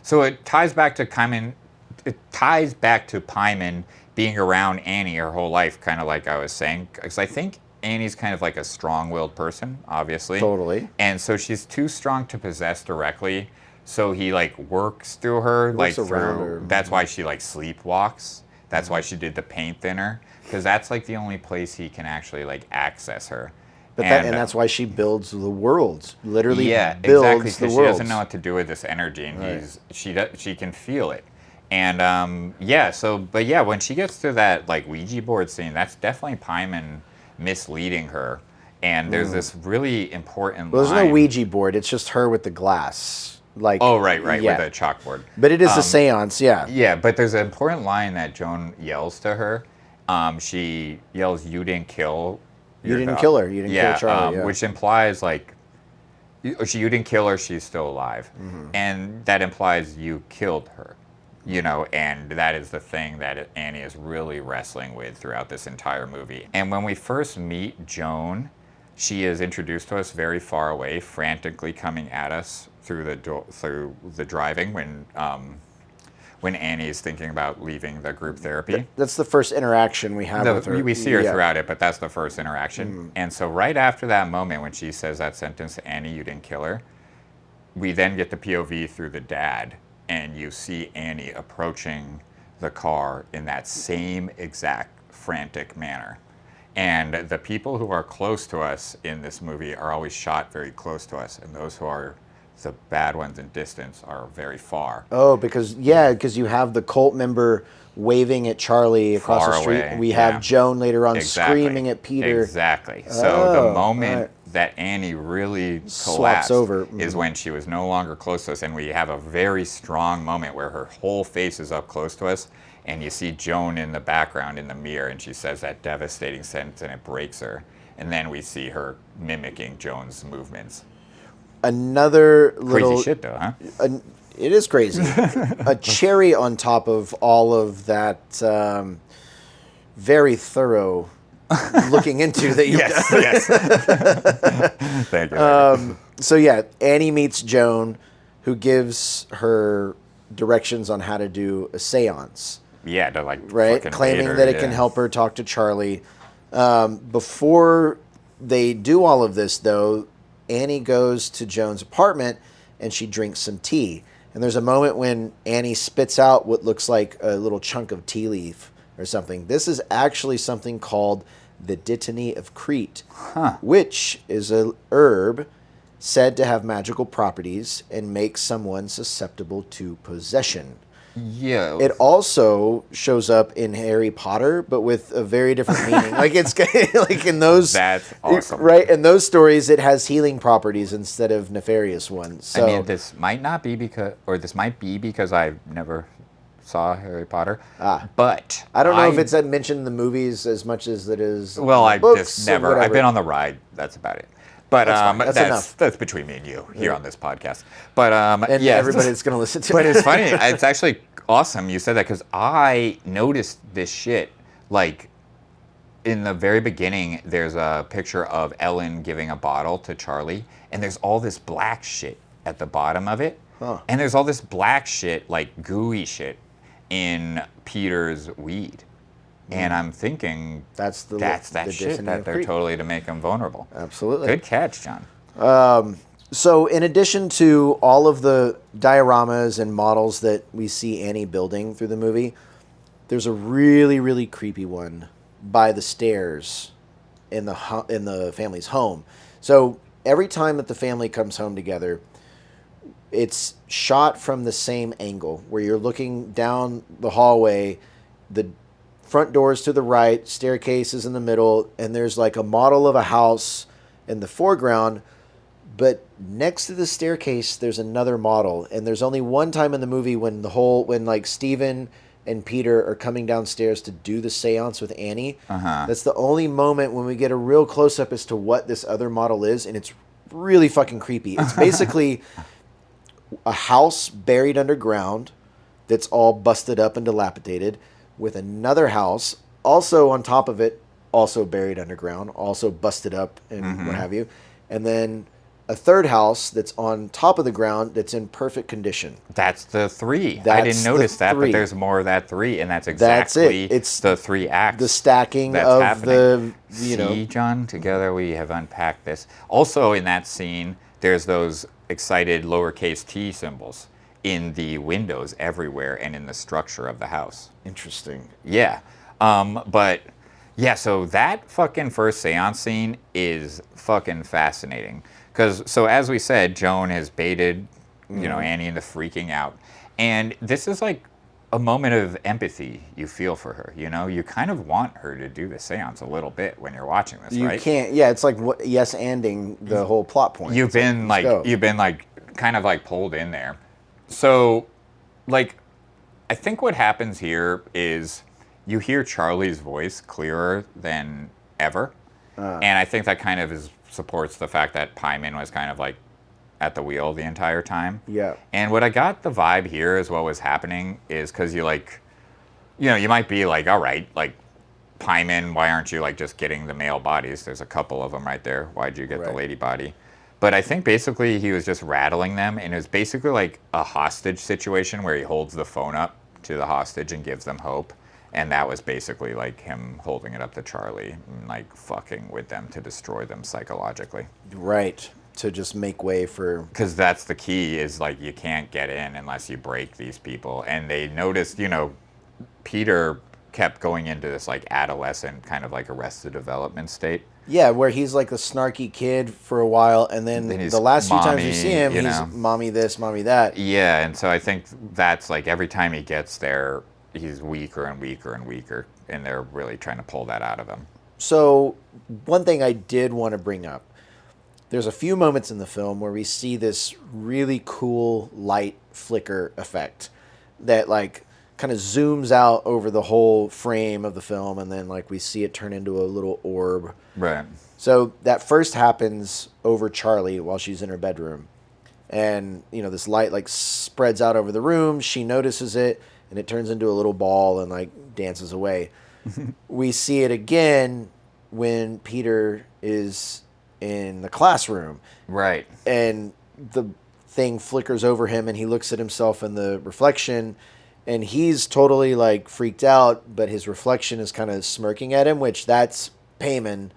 so it ties back to Pyman. It ties back to Pyman being around Annie her whole life, kind of like I was saying, because I think Annie's kind of like a strong-willed person, obviously. Totally. And so she's too strong to possess directly. So he like works through her, Works around her. That's why she like sleepwalks. That's why she did the paint thinner, because that's like the only place he can actually like access her. But that's why she builds the worlds. Literally, builds exactly, the because she worlds. doesn't know what to do with this energy, and Right. she can feel it. And when she gets to that like Ouija board scene, that's definitely Pyman misleading her. And there's this really important Well, line. there's no Ouija board. It's just her with the glass. Like, right, with a chalkboard. But it is a seance, yeah. Yeah, but there's an important line that Joan yells to her. She yells, "You didn't kill." You didn't kill her. You didn't kill Charlie. Which implies like, you didn't kill her. She's still alive, and that implies you killed her. And that is the thing that Annie is really wrestling with throughout this entire movie. And when we first meet Joan, she is introduced to us very far away, frantically coming at us through the driving when Annie's thinking about leaving the group therapy. That's the first interaction we have with her. We see her throughout it, but that's the first interaction. And so right after that moment when she says that sentence to Annie, "You didn't kill her," we then get the POV through the dad. and you see Annie approaching the car in that same exact frantic manner. And the people who are close to us in this movie are always shot very close to us, and those who are the bad ones in distance are very far. Oh, because you have the cult member waving at Charlie across the Far street. away, We yeah. have Joan later on Exactly. screaming at Peter. Exactly. So the Oh, moment right. that Annie really Swaps collapsed over. is when she was no longer close to us, and we have a very strong moment where her whole face is up close to us, and you see Joan in the background in the mirror, and she says that devastating sentence, and it breaks her. And then we see her mimicking Joan's movements. Another Crazy little shit, though, huh? It is crazy. A cherry on top of all of that very thorough looking into that you've done. Yes. Thank you. So yeah, Annie meets Joan, who gives her directions on how to do a seance. Yeah, to like Right, claiming her, that it can help her talk to Charlie. Before they do all of this, though, Annie goes to Joan's apartment and she drinks some tea. And there's a moment when Annie spits out what looks like a little chunk of tea leaf or something. This is actually something called the dittany of Crete, which is a herb said to have magical properties and make someone susceptible to possession. Yeah. It also shows up in Harry Potter, but with a very different meaning. Like it's like in those. That's awesome. Right, in those stories, it has healing properties instead of nefarious ones. So, I mean, this might be because I never saw Harry Potter. But I don't know if it's mentioned in the movies as much as it is. Well, in the I books just or never. whatever. I've been on the ride. That's about it. But That's fine. That's enough. That's between me and you here on this podcast. But and yeah, everybody that's going to listen to But it. it's funny. It's actually awesome you said that because I noticed this shit like in the very beginning. There's a picture of Ellen giving a bottle to Charlie, and there's all this black shit at the bottom of it, and there's all this black shit, like gooey shit, in Peter's weed. And I'm thinking that's that shit that they're totally to make him vulnerable. Absolutely. Good catch, John. So in addition to all of the dioramas and models that we see Annie building through the movie, there's a really, really creepy one by the stairs in the family's home. So every time that the family comes home together, it's shot from the same angle where you're looking down the hallway, the front doors to the right, staircase is in the middle, and there's like a model of a house in the foreground, but next to the staircase there's another model, and there's only one time in the movie when like Stephen and Peter are coming downstairs to do the seance with Annie. That's the only moment when we get a real close-up as to what this other model is, and it's really fucking creepy. It's basically a house buried underground that's all busted up and dilapidated, with another house also on top of it, also buried underground, also busted up and what have you. And then a third house that's on top of the ground that's in perfect condition. That's the three. I didn't notice that, but there's more of that three, and that's exactly It's the three acts. The stacking that's of happening. See, John, together we have unpacked this. Also in that scene, there's those excited lowercase t symbols in the windows everywhere and in the structure of the house. Interesting. Yeah. But yeah, so that fucking first seance scene is fucking fascinating. Because, so as we said, Joan has baited, Annie into freaking out. And this is like a moment of empathy you feel for her, You kind of want her to do the seance a little bit when you're watching this, right? You can't, it's like yes-anding the whole plot point. You've been kind of like pulled in there. So, like, I think what happens here is you hear Charlie's voice clearer than ever. And I think that kind of supports the fact that Pyman was kind of like at the wheel the entire time. Yeah. And what I got the vibe here as what was happening is because you might be like, all right, like, Pyman, why aren't you like just getting the male bodies? There's a couple of them right there. Why'd you get the lady body? But I think basically he was just rattling them, and it was basically like a hostage situation where he holds the phone up to the hostage and gives them hope. And that was basically like him holding it up to Charlie and like fucking with them to destroy them psychologically. Right. to just make way for... Because that's the key, is like you can't get in unless you break these people. And they noticed, Peter kept going into this like adolescent kind of like Arrested Development state. Yeah, where he's like a snarky kid for a while, and then the last few times we see him, he's mommy this, mommy that. Yeah, and so I think that's like every time he gets there, he's weaker and weaker and weaker, and they're really trying to pull that out of him. So one thing I did want to bring up, there's a few moments in the film where we see this really cool light flicker effect that like kind of zooms out over the whole frame of the film, and then like we see it turn into a little orb. Right. So that first happens over Charlie while she's in her bedroom. And, this light like spreads out over the room. She notices it, and it turns into a little ball and like dances away. We see it again when Peter is in the classroom. Right. And the thing flickers over him, and he looks at himself in the reflection, and he's totally like freaked out, but his reflection is kind of smirking at him, which that's Payman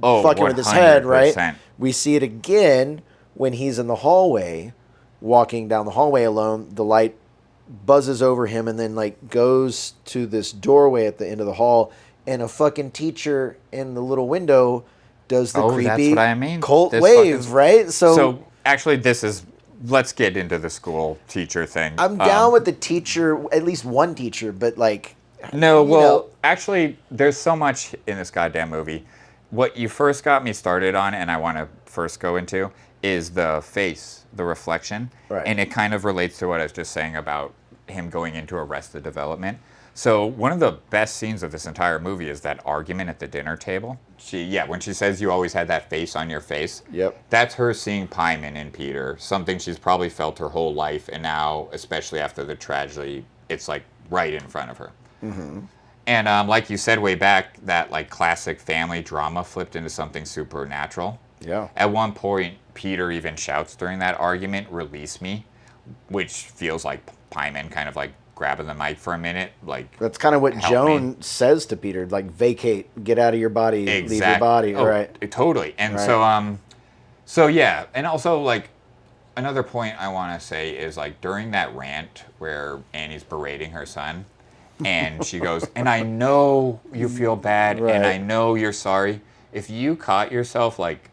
fucking 100%. with his head, right? We see it again when he's in the hallway, walking down the hallway alone. The light buzzes over him and then like goes to this doorway at the end of the hall, and a fucking teacher in the little window does the creepy that's what I mean. cult wave, right? So actually, let's get into the school teacher thing. I'm down with the teacher, at least one teacher, but like... Actually, there's so much in this goddamn movie. What you first got me started on, and I want to first go into, is the face, the reflection. Right. And it kind of relates to what I was just saying about him going into Arrested Development. So one of the best scenes of this entire movie is that argument at the dinner table. When she says you always had that face on your face. Yep. That's her seeing Payman in Peter, something she's probably felt her whole life, and now, especially after the tragedy, it's like right in front of her. Mm-hmm. And like you said way back, that like classic family drama flipped into something supernatural. Yeah. At one point, Peter even shouts during that argument, "Release me," which feels like Payman kind of like grabbing the mic for a minute, like that's kind of what Joan says to Peter, like vacate, get out of your body, leave your body, right? Totally. And so yeah, and also like another point I want to say is like during that rant where Annie's berating her son, and she goes, "And I know you feel bad, and I know you're sorry." If you caught yourself like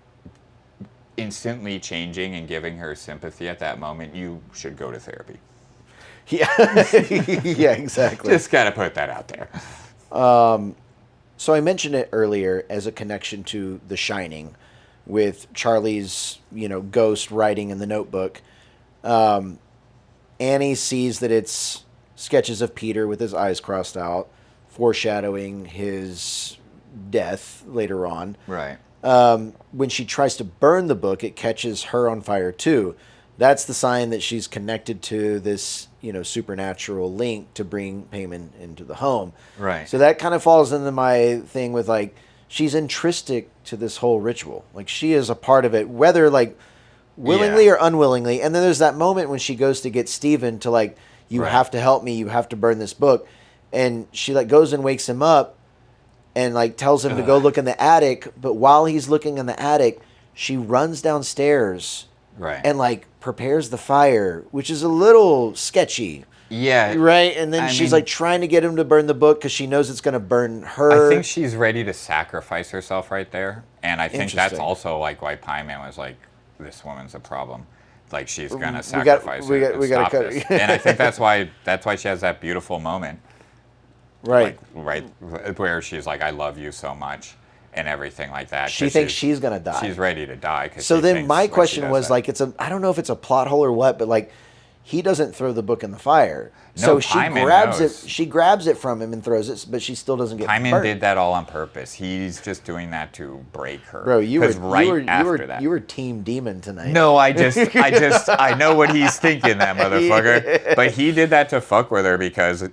instantly changing and giving her sympathy at that moment, you should go to therapy. Yeah, yeah, exactly. Just got to put that out there. So I mentioned it earlier as a connection to The Shining, with Charlie's, ghost writing in the notebook. Annie sees that it's sketches of Peter with his eyes crossed out, foreshadowing his death later on. Right. When she tries to burn the book, it catches her on fire too. That's the sign that she's connected to this, supernatural link to bring Payman into the home. Right. So that kind of falls into my thing with like, she's intrinsic to this whole ritual. Like she is a part of it, whether like willingly or unwillingly. And then there's that moment when she goes to get Steven to like, you have to help me, you have to burn this book. And she like goes and wakes him up and like tells him to go look in the attic. But while he's looking in the attic, she runs downstairs and like prepares the fire, which is a little sketchy. Yeah. Right? And then she's like trying to get him to burn the book because she knows it's going to burn her. I think she's ready to sacrifice herself right there. And I think that's also like why Payman was like, this woman's a problem. Like she's going to sacrifice her to stop this. And I think that's why she has that beautiful moment. Right. Like, where she's like, I love you so much. And everything like that. She thinks she's going to die. She's ready to die. So then my question was like, I don't know if it's a plot hole or what, but like, he doesn't throw the book in the fire. No, so she grabs it from him and throws it, but she still doesn't get Payman burnt. did that all on purpose. He's just doing that to break her. Bro, you were team demon tonight. No, I know what he's thinking, that motherfucker. Yeah. But he did that to fuck with her because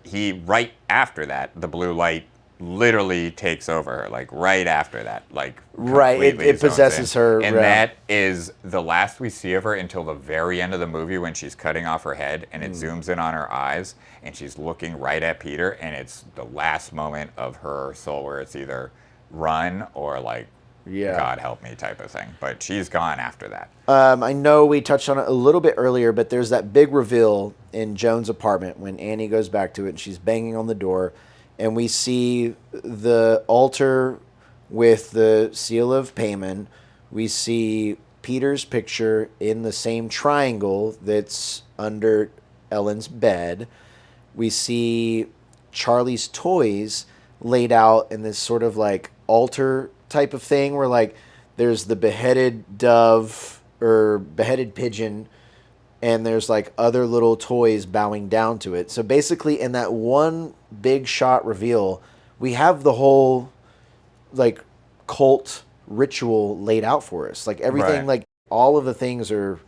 right after that, the blue light literally takes over her, like right after that, like it possesses her, and that is the last we see of her until the very end of the movie when she's cutting off her head and it zooms in on her eyes and she's looking right at Peter, and it's the last moment of her soul where it's either run or like Yeah. God help me type of thing. But she's gone after that. I know we touched on it a little bit earlier, but there's that big reveal in Joan's apartment when Annie goes back to it and she's banging on the door, and we see the altar with the seal of payment. We see Peter's picture in the same triangle that's under Ellen's bed. We see Charlie's toys laid out in this sort of like altar type of thing where like there's the beheaded dove or beheaded pigeon and there's like other little toys bowing down to it. So basically in that one big shot reveal, we have the whole like cult ritual laid out for us. Like everything, Right. like all of the things are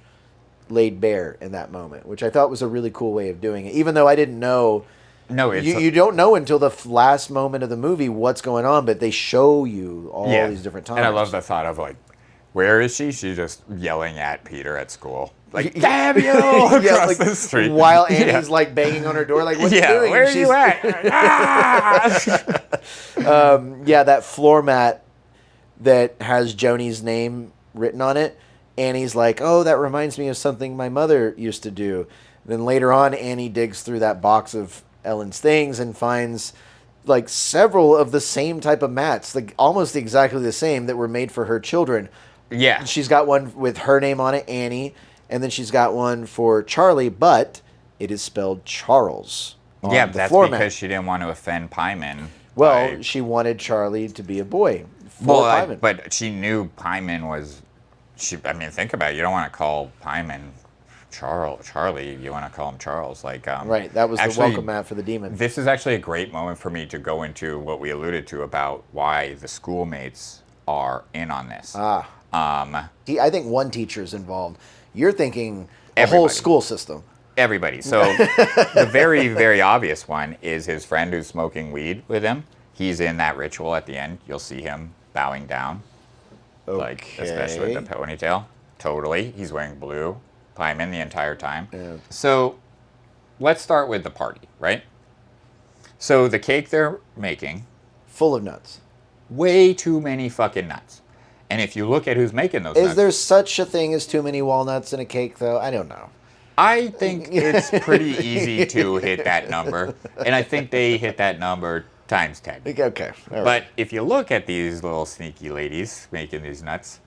laid bare in that moment, which I thought was a really cool way of doing it. Even though I didn't know, No, it's you don't know until the last moment of the movie what's going on, but they show you all these different times. And I love the thought of like, where is she? She's just yelling at Peter at school. Like, damn you! Across like, the street. While Annie's like banging on her door, like, what are you doing? Where are you at? Yeah, that floor mat that has Joni's name written on it. Annie's like, oh, that reminds me of something my mother used to do. Then later on, Annie digs through that box of Ellen's things and finds like several of the same type of mats, like almost exactly the same that were made for her children. Yeah. She's got one with her name on it, Annie, and then she's got one for Charlie, but it is spelled Charles. Yeah, the that's floor because mat. she didn't want to offend Pyman. Well, she wanted Charlie to be a boy. For Pyman. But she knew Pyman was. I mean, think about it. You don't want to call Pyman Charlie. You want to call him Charles. Like, right, that was actually, the welcome mat for the demon. This is actually a great moment for me to go into what we alluded to about why the schoolmates are in on this. I think one teacher's involved. You're thinking the whole Everybody. school system. Everybody. So the very, very obvious one is his friend who's smoking weed with him. He's in that ritual at the end. You'll see him bowing down. Okay. Like, especially with the ponytail. Totally. He's wearing blue. Pyman the entire time. Yeah. So let's start with the party, right? So the cake they're making, Full of nuts. way too many fucking nuts. And if you look at who's making those Is nuts, there such a thing as too many walnuts in a cake, though? I don't know. I think it's pretty easy to hit that number. And I think they hit that number times 10. Okay. All right. But if you look at these little sneaky ladies making these nuts,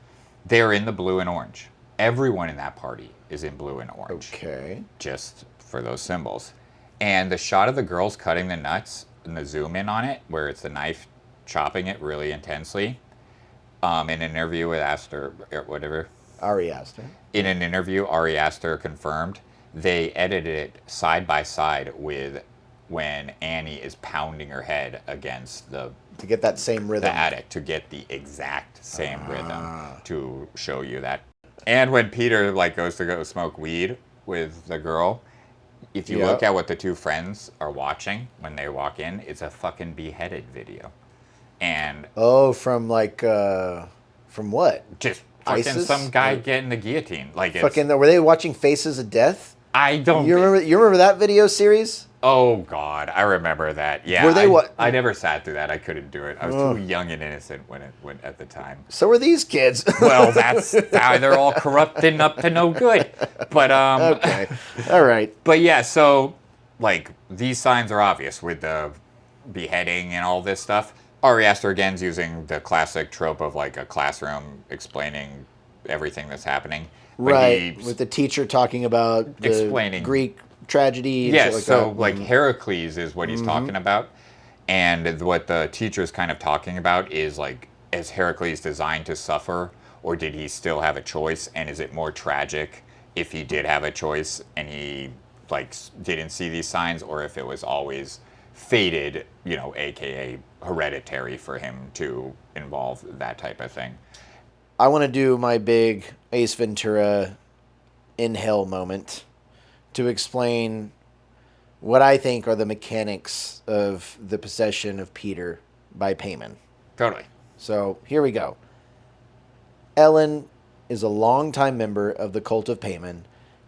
they're in the blue and orange. Everyone in that party is in blue and orange. Okay. Just for those symbols. And the shot of the girls cutting the nuts and the zoom in on it, where it's the knife chopping it really intensely, in an interview with Aster, or whatever. Ari Aster. In an interview, Ari Aster confirmed they edited it side by side with when Annie is pounding her head against the To get that same rhythm. attic to get the exact same rhythm to show you that. And when Peter like goes to go smoke weed with the girl, if you look at what the two friends are watching when they walk in, it's a fucking beheaded video. And Oh, from like, from what? just fucking ISIS? some guy getting the guillotine. Like, it's, Fucking, were they watching Faces of Death? I don't. You remember that video series? Oh God, I remember that. Yeah, Were they I never sat through that. I couldn't do it. I was too young and innocent when it went at the time. So were these kids. Well, they're all corrupt and up to no good. But Okay. All right. But yeah, so like these signs are obvious with the beheading and all this stuff. Ari Aster again's using the classic trope of like a classroom explaining everything that's happening. But Right. With the teacher talking about the Explaining. Greek tragedy. And yes, shit like so that. like Heracles is what he's talking about. And what the teacher's kind of talking about is like, is Heracles designed to suffer, or did he still have a choice? And is it more tragic if he did have a choice and he like didn't see these signs, or if it was always fated, you know, aka hereditary for him to involve that type of thing? I want to do my big Ace Ventura in hell moment to explain what I think are the mechanics of the possession of Peter by Payman. Totally. So here we go. Ellen is a longtime member of the cult of Payman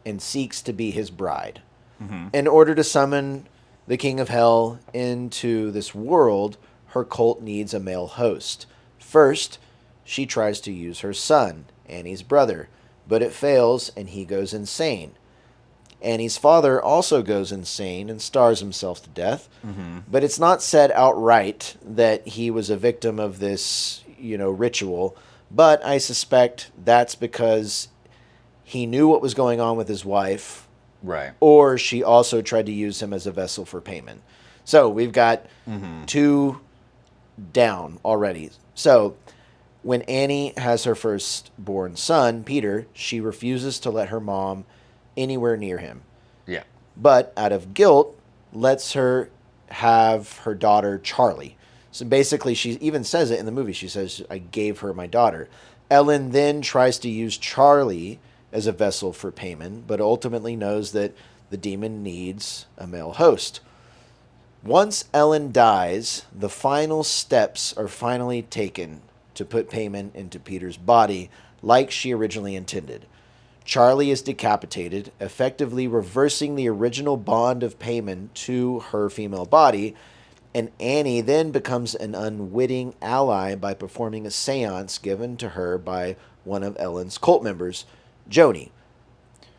and seeks to be his bride. Mm-hmm. In order to summon the king of hell into this world, her cult needs a male host. First, she tries to use her son, Annie's brother, but it fails and he goes insane. Annie's father also goes insane and stars himself to death, but it's not said outright that he was a victim of this, ritual, but I suspect that's because he knew what was going on with his wife, Right. or she also tried to use him as a vessel for payment. So we've got two down already. So when Annie has her firstborn son, Peter, she refuses to let her mom anywhere near him. Yeah. But out of guilt, lets her have her daughter, Charlie. So basically, she even says it in the movie. She says, I gave her my daughter. Ellen then tries to use Charlie as a vessel for payment, but ultimately knows that the demon needs a male host. Once Ellen dies, the final steps are finally taken to put payment into Peter's body like she originally intended. Charlie is decapitated, effectively reversing the original bond of payment to her female body, and Annie then becomes an unwitting ally by performing a seance given to her by one of Ellen's cult members, Joni.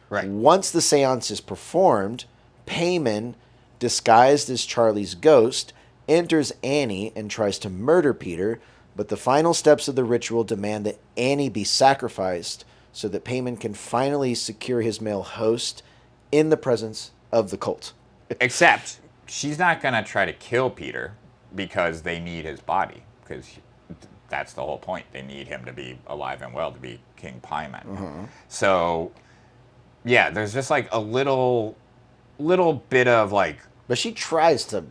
Right. Once the seance is performed, Payman, disguised as Charlie's ghost, enters Annie and tries to murder Peter, but the final steps of the ritual demand that Annie be sacrificed so that Payman can finally secure his male host in the presence of the cult. Except she's not going to try to kill Peter because they need his body, because that's the whole point. They need him to be alive and well to be King Payman. So, yeah, there's just like a little bit of like. But she tries to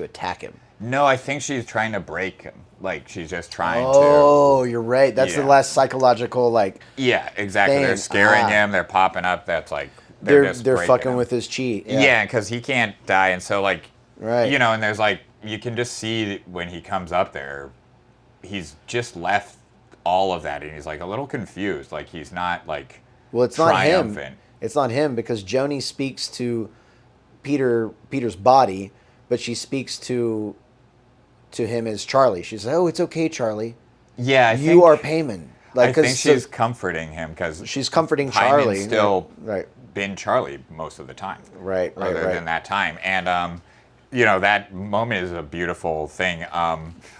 attack him. No, I think she's trying to break him. Like, she's just trying to. Oh, you're right. That's the last psychological, like. Yeah, exactly. thing. They're scaring him. They're popping up. That's like. They're just fucking him with his chi. Yeah, because he can't die. And so, like. Right. And there's like. You can just see when he comes up there, he's just left all of that. And he's like a little confused. Like, he's not like. Well, it's not him. It's not him because Joni speaks to Peter's body, but she speaks to him as Charlie. She says, "Oh, it's okay, Charlie. Yeah, you are Payman." Like, I think she's comforting him because she's comforting Charlie. Still been Charlie most of the time. Right. Other than that time, and that moment is a beautiful thing.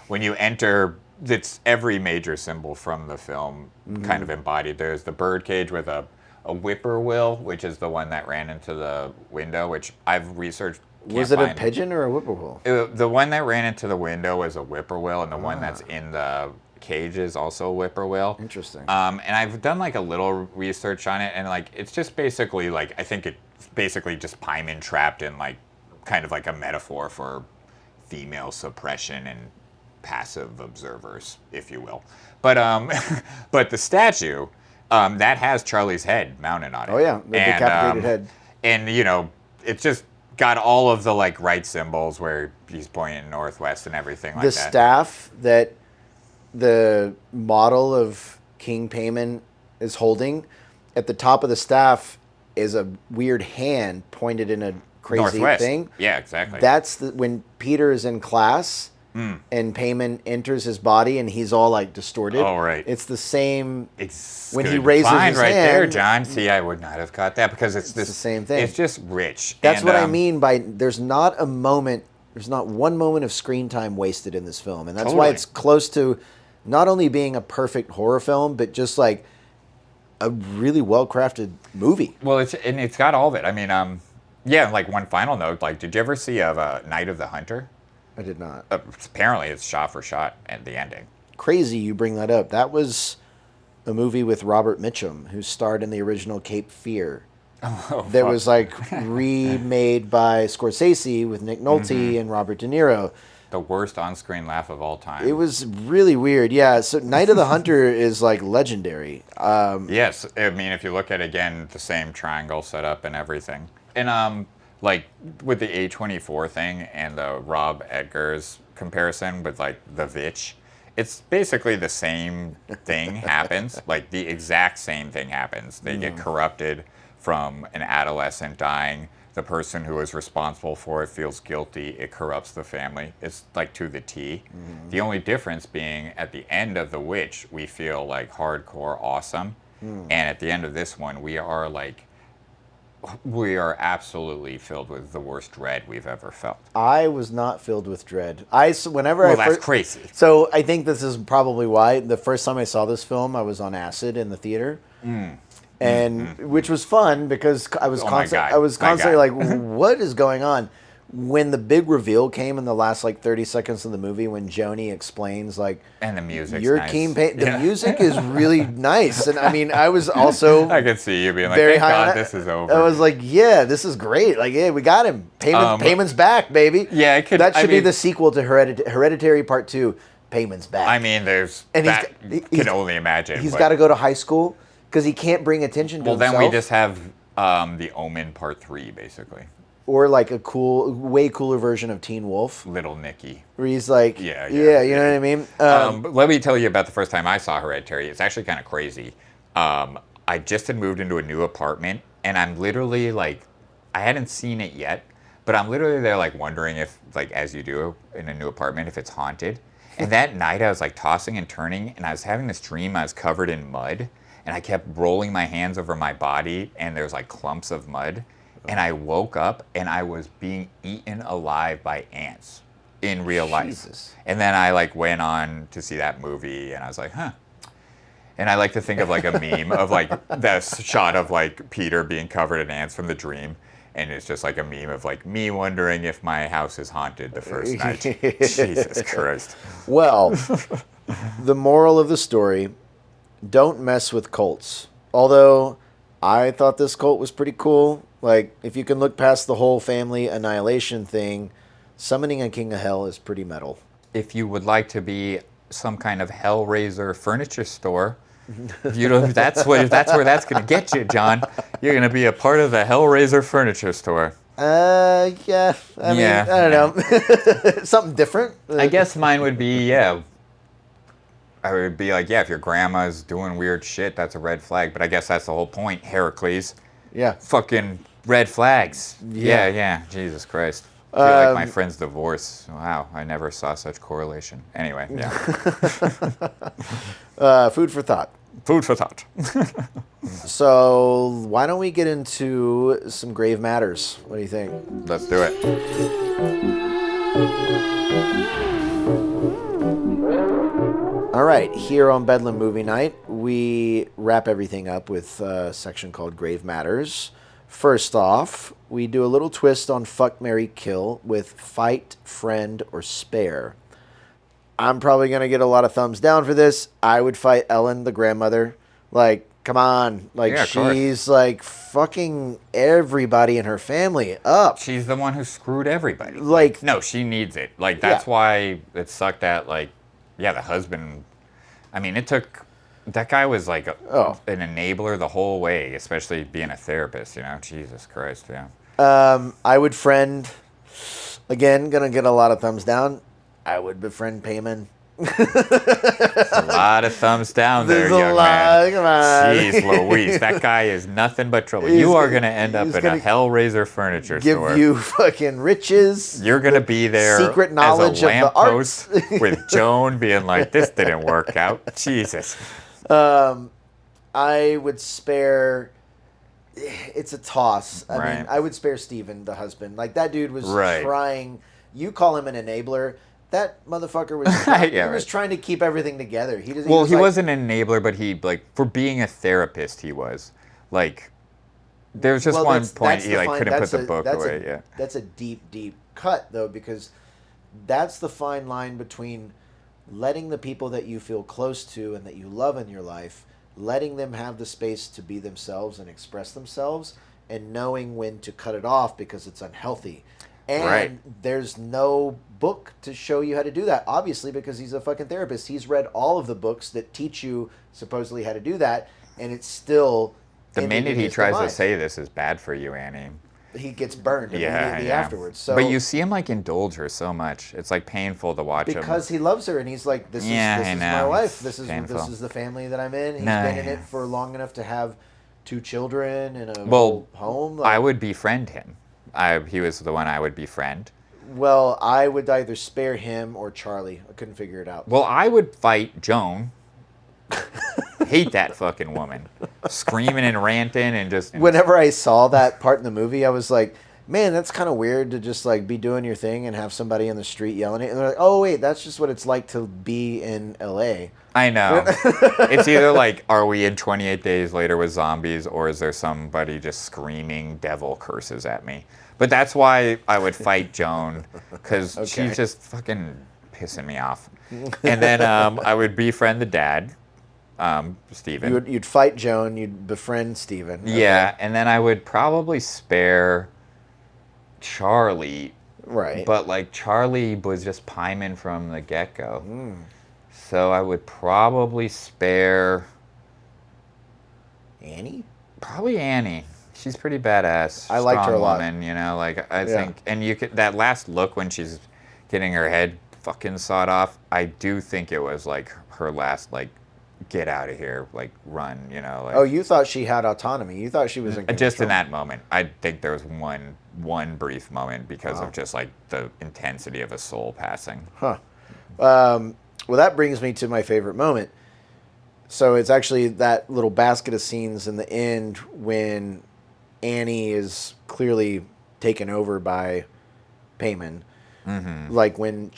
When you enter, it's every major symbol from the film kind of embodied. There's the birdcage with a whippoorwill, which is the one that ran into the window, which I've researched. Was it a pigeon or a whippoorwill? The one that ran into the window was a whippoorwill, and the one that's in the cage is also a whippoorwill. Interesting. And I've done like a little research on it, and like it's just basically like I think it's basically just Payman trapped in like kind of like a metaphor for female suppression and passive observers, if you will. But but the statue that has Charlie's head mounted on it. Oh yeah, the decapitated head. And it's just got all of the like right symbols where he's pointing northwest and everything like that. The staff that the model of King Payman is holding, at the top of the staff is a weird hand pointed in a crazy northwest thing. Yeah, exactly. That's when Peter is in class and Payman enters his body and he's all like distorted. Oh, right. It's the same. It's when good. he raises Fine his right hand. there, John. See, I would not have caught that because it's the same thing. It's just rich. That's what I mean by there's not one moment of screen time wasted in this film, and that's why it's close to not only being a perfect horror film, but just like a really well-crafted movie. Well, it's got all of it. I mean, like one final note, like, did you ever see of Night of the Hunter? I did not. Apparently, it's shot for shot at the ending. Crazy you bring that up. That was a movie with Robert Mitchum, who starred in the original Cape Fear. That was like remade by Scorsese with Nick Nolte and Robert De Niro. The worst on-screen laugh of all time. It was really weird. Yeah, so Night of the Hunter is like legendary. Yes, I mean, if you look at, again, the same triangle setup and everything. And like with the A24 thing and the Rob Edgar's comparison with like The Vitch, it's basically the same thing happens. Like the exact same thing happens. They get corrupted from an adolescent dying the person who is responsible for it feels guilty. It corrupts the family. It's like to the T. Mm-hmm. The only difference being at the end of The Witch, we feel like hardcore awesome. And at the end of this one, we are absolutely filled with the worst dread we've ever felt. I was not filled with dread. That's crazy. So I think this is probably why the first time I saw this film, I was on acid in the theater. And which was fun because I was constantly like, what is going on? When the big reveal came in the last 30 seconds of the movie, when Joni explains and the music, the music is really nice, and I mean, I was also I could see you being like, thank God this is over. I was like, yeah, this is great. Like, yeah, we got him. Payment's back, baby. Yeah, that should be the sequel to Hereditary Part 2. Payment's back. I mean, can only imagine. He's got to go to high school because he can't bring attention to himself. Well, then we just have the Omen Part 3, basically. Or like a way cooler version of Teen Wolf. Little Nicky. Where he's like, you know what I mean? But let me tell you about the first time I saw Hereditary. It's actually kind of crazy. I just had moved into a new apartment, and I'm literally I hadn't seen it yet, but I'm literally there wondering if, as you do in a new apartment, if it's haunted. And that night I was tossing and turning, and I was having this dream I was covered in mud, and I kept rolling my hands over my body, and there's clumps of mud. And I woke up and I was being eaten alive by ants in real life. And then I went on to see that movie and I was like, huh. And I like to think of a meme of that shot of Peter being covered in ants from the dream. And it's just a meme of me wondering if my house is haunted the first night. Jesus Christ. Well, the moral of the story, don't mess with cults. Although I thought this cult was pretty cool. If you can look past the whole family annihilation thing, summoning a king of hell is pretty metal. If you would like to be some kind of Hellraiser furniture store, that's where that's going to get you, John. You're going to be a part of the Hellraiser furniture store. Yeah. I mean, I don't know. Something different. I guess mine would be, I would be if your grandma's doing weird shit, that's a red flag. But I guess that's the whole point, Heracles. Yeah. Fucking red flags. Yeah. Jesus Christ. I feel my friend's divorce. Wow, I never saw such correlation. Anyway, yeah. Food for thought. Food for thought. So why don't we get into some grave matters? What do you think? Let's do it. All right, here on Bedlam Movie Night, we wrap everything up with a section called Grave Matters. First off, we do a little twist on Fuck, Marry, Kill with Fight, Friend, or Spare. I'm probably going to get a lot of thumbs down for this. I would fight Ellen, the grandmother. Come on. She's fucking everybody in her family up. She's the one who screwed everybody. No, she needs it. That's why it sucked that, the husband, I mean, that guy was an enabler the whole way, especially being a therapist, Jesus Christ, yeah. I would friend, again, gonna get a lot of thumbs down. I would befriend Payman. A lot of thumbs down there, young man. Come on. Jeez Louise, that guy is nothing but trouble. You are going to end up in a Hellraiser furniture store. Give you fucking riches. You're going to be there secret knowledge as a lamppost with Joan being like, this didn't work out. Jesus. I would spare... It's a toss. I mean, I would spare Steven, the husband. That dude was trying... You call him an enabler... That motherfucker was trying to keep everything together. He wasn't an enabler, but he for being a therapist, he was there was just one point he couldn't put the book away. That's a deep cut though, because that's the fine line between letting the people that you feel close to and that you love in your life, letting them have the space to be themselves and express themselves, and knowing when to cut it off because it's unhealthy. And there's no book to show you how to do that, obviously, because he's a fucking therapist. He's read all of the books that teach you supposedly how to do that, and it's still... The minute he tries to say this is bad for you, Annie, he gets burned immediately afterwards. So, but you see him indulge her so much. It's painful to watch him. Because he loves her, and he's like, this is my wife. This is the family that I'm in. He's been in it for long enough to have 2 children and a whole home. I would befriend him. He was the one I would befriend. Well, I would either spare him or Charlie. I couldn't figure it out. Well, I would fight Joan. Hate that fucking woman. Screaming and ranting and just... Whenever I saw that part in the movie, I was like, man, that's kind of weird to just like be doing your thing and have somebody in the street yelling at you. And they're like, oh, wait, that's just what it's like to be in L.A. I know. It's either like, are we in 28 Days Later with zombies, or is there somebody just screaming devil curses at me? But that's why I would fight Joan, because she's just fucking pissing me off. And then I would befriend the dad, Steven. You'd fight Joan, you'd befriend Steven. Yeah, and then I would probably spare Charlie. Right. But like Charlie was just Pyman from the get-go. So I would probably spare... Annie? Probably Annie. She's pretty badass. I liked her a lot. Woman, you know, like I think, and you could, that last look when she's getting her head fucking sawed off, I do think it was like her last, like, get out of here, like, run, you know. Like, oh, you thought she had autonomy. You thought she was in control. Just in that moment. I think there was one brief moment because of just like the intensity of a soul passing. Huh. Well, that brings me to my favorite moment. So it's actually that little basket of scenes in the end when Annie is clearly taken over by Payman. Like when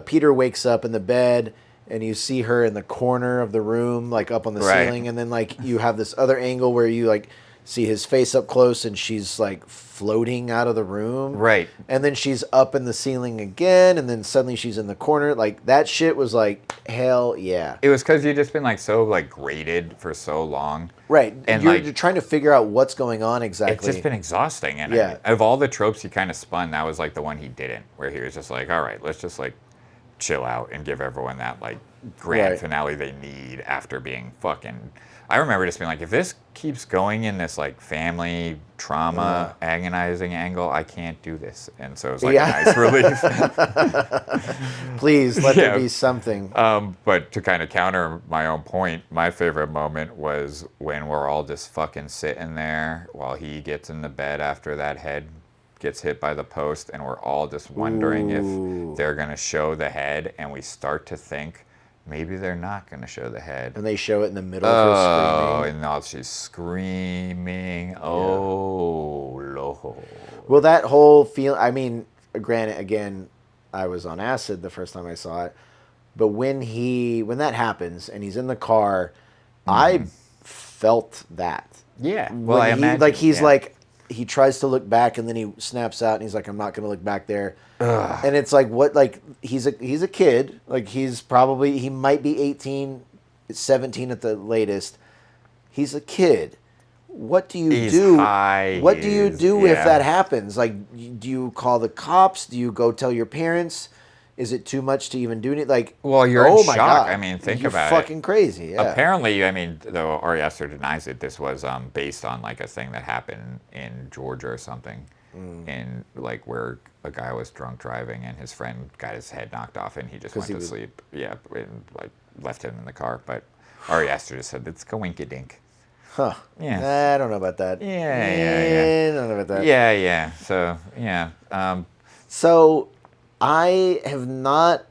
Peter wakes up in the bed and you see her in the corner of the room, like up on the ceiling, and then like you have this other angle where you like see his face up close and she's like floating out of the room. Right. And then she's up in the ceiling again, and then suddenly she's in the corner. Like, that shit was like, hell yeah. It was because you've just been like so like graded for so long. Right. And you're trying to figure out what's going on exactly. It's just been exhausting. And yeah. of all the tropes he kind of spun, that was like the one he didn't, where he was just like, all right, let's just like chill out and give everyone that like grand finale they need after being fucking... I remember just being like, if this keeps going in this like family trauma agonizing angle, I can't do this. And so it's like a nice relief. Please let there be something. But to kind of counter my own point, my favorite moment was when we're all just fucking sitting there while he gets in the bed after that head gets hit by the post, and we're all just wondering if they're going to show the head, and we start to think, maybe they're not going to show the head. And they show it in the middle of her screaming. And now she's screaming. Oh, Lord. Well, that whole feel... I mean, granted, again, I was on acid the first time I saw it. But when that happens and he's in the car, I felt that. Yeah. Well, I imagine. Like, he's like... He tries to look back, and then he snaps out, and he's like, I'm not going to look back there. Ugh. And it's like, what, like, he's a kid. Like, he might be 18, 17 at the latest. He's a kid. What do you do? What do you do if that happens? Like, do you call the cops? Do you go tell your parents? Is it too much to even do anything? Like, well, you're in shock. God. I mean, think you're about fucking crazy. Yeah. Apparently, I mean, though Ari Aster denies it, this was based on like a thing that happened in Georgia or something, in like where a guy was drunk driving and his friend got his head knocked off and he just went to sleep. Yeah, and like left him in the car. But Ari Aster just said it's dink. Huh. Yeah. I don't know about that. Yeah. I don't know about that. Yeah. So yeah. So. I have not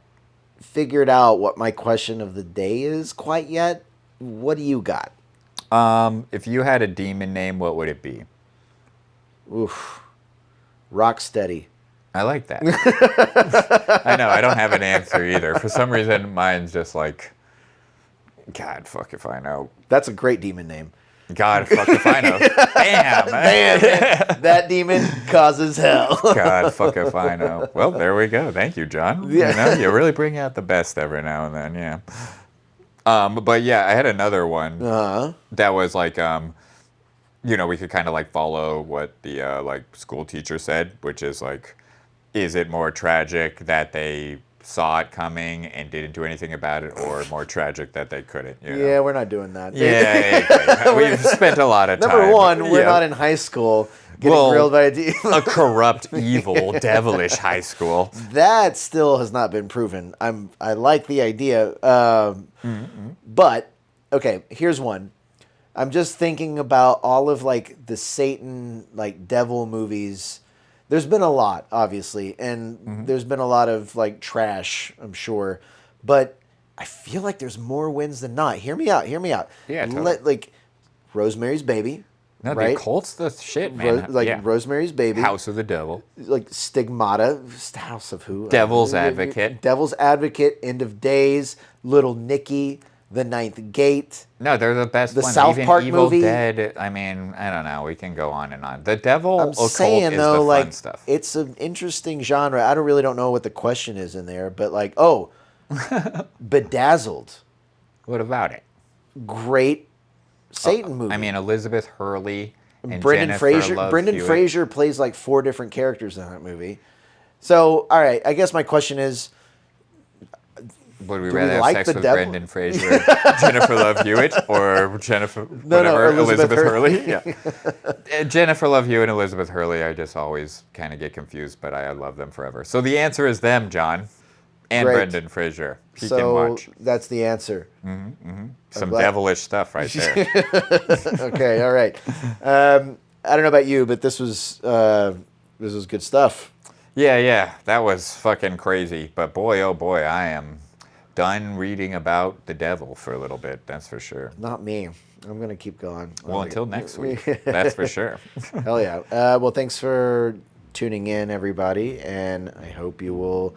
figured out what my question of the day is quite yet. What do you got? If you had a demon name, what would it be? Oof. Rocksteady. I like that. I know, I don't have an answer either. For some reason, mine's just like, God, fuck if I know. That's a great demon name. God, fuck if I know. Bam! Bam! That demon causes hell. God, fuck if I know. Well, there we go. Thank you, John. Yeah. You know, you really bring out the best every now and then, yeah. But yeah, I had another one that was like, you know, we could kind of like follow what the like school teacher said, which is like, is it more tragic that they saw it coming and didn't do anything about it, or more tragic that they couldn't? You know? Yeah, we're not doing that. Yeah, we've spent a lot of time. Number one, we're not in high school getting grilled by a corrupt, evil, devilish high school. That still has not been proven. I like the idea, but okay. Here's one. I'm just thinking about all of like the Satan, like devil movies There's been a lot, obviously, and Mm-hmm. there's been a lot of like trash, I'm sure, but I feel like there's more wins than not. Hear me out. Hear me out. Yeah, totally. Like Rosemary's Baby, No, the right? occult's the shit, man. Like Yeah. Rosemary's Baby, House of the Devil. like Stigmata, House of who? Devil's Advocate. Devil's Advocate, End of Days, Little Nicky, The Ninth Gate. No, they're the best The ones. South Even Park Evil movie. Dead. I mean, I don't know. We can go on and on. The devil I'm occult saying is though, the fun like stuff. it's an interesting genre. I don't know what the question is in there, but like, Bedazzled, What about it? great Satan movie. I mean, Elizabeth Hurley and Brendan Jennifer Fraser. Love Brendan Hewitt. Fraser plays like 4 different characters in that movie. So, all right, I guess my question is, Would we Do we rather have like sex the with devil? Brendan Fraser, Jennifer Love Hewitt, or Jennifer No, Elizabeth Hurley. Hurley? Yeah. Jennifer Love Hewitt and Elizabeth Hurley, I just always kind of get confused, but I love them forever. So the answer is them, John, and Great. Brendan Fraser. You can so watch that's the answer. some glad- devilish stuff right there. Okay, all right. I don't know about you, but this was good stuff. Yeah, that was fucking crazy. But boy, oh boy, I am done reading about the devil for a little bit. That's for sure. Not me. I'm gonna keep going. Well, until next week. That's for sure. Hell yeah. Well, thanks for tuning in, everybody, and I hope you will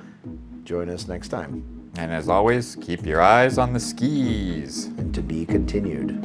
join us next time. And as always, keep your eyes on the skis. And to be continued.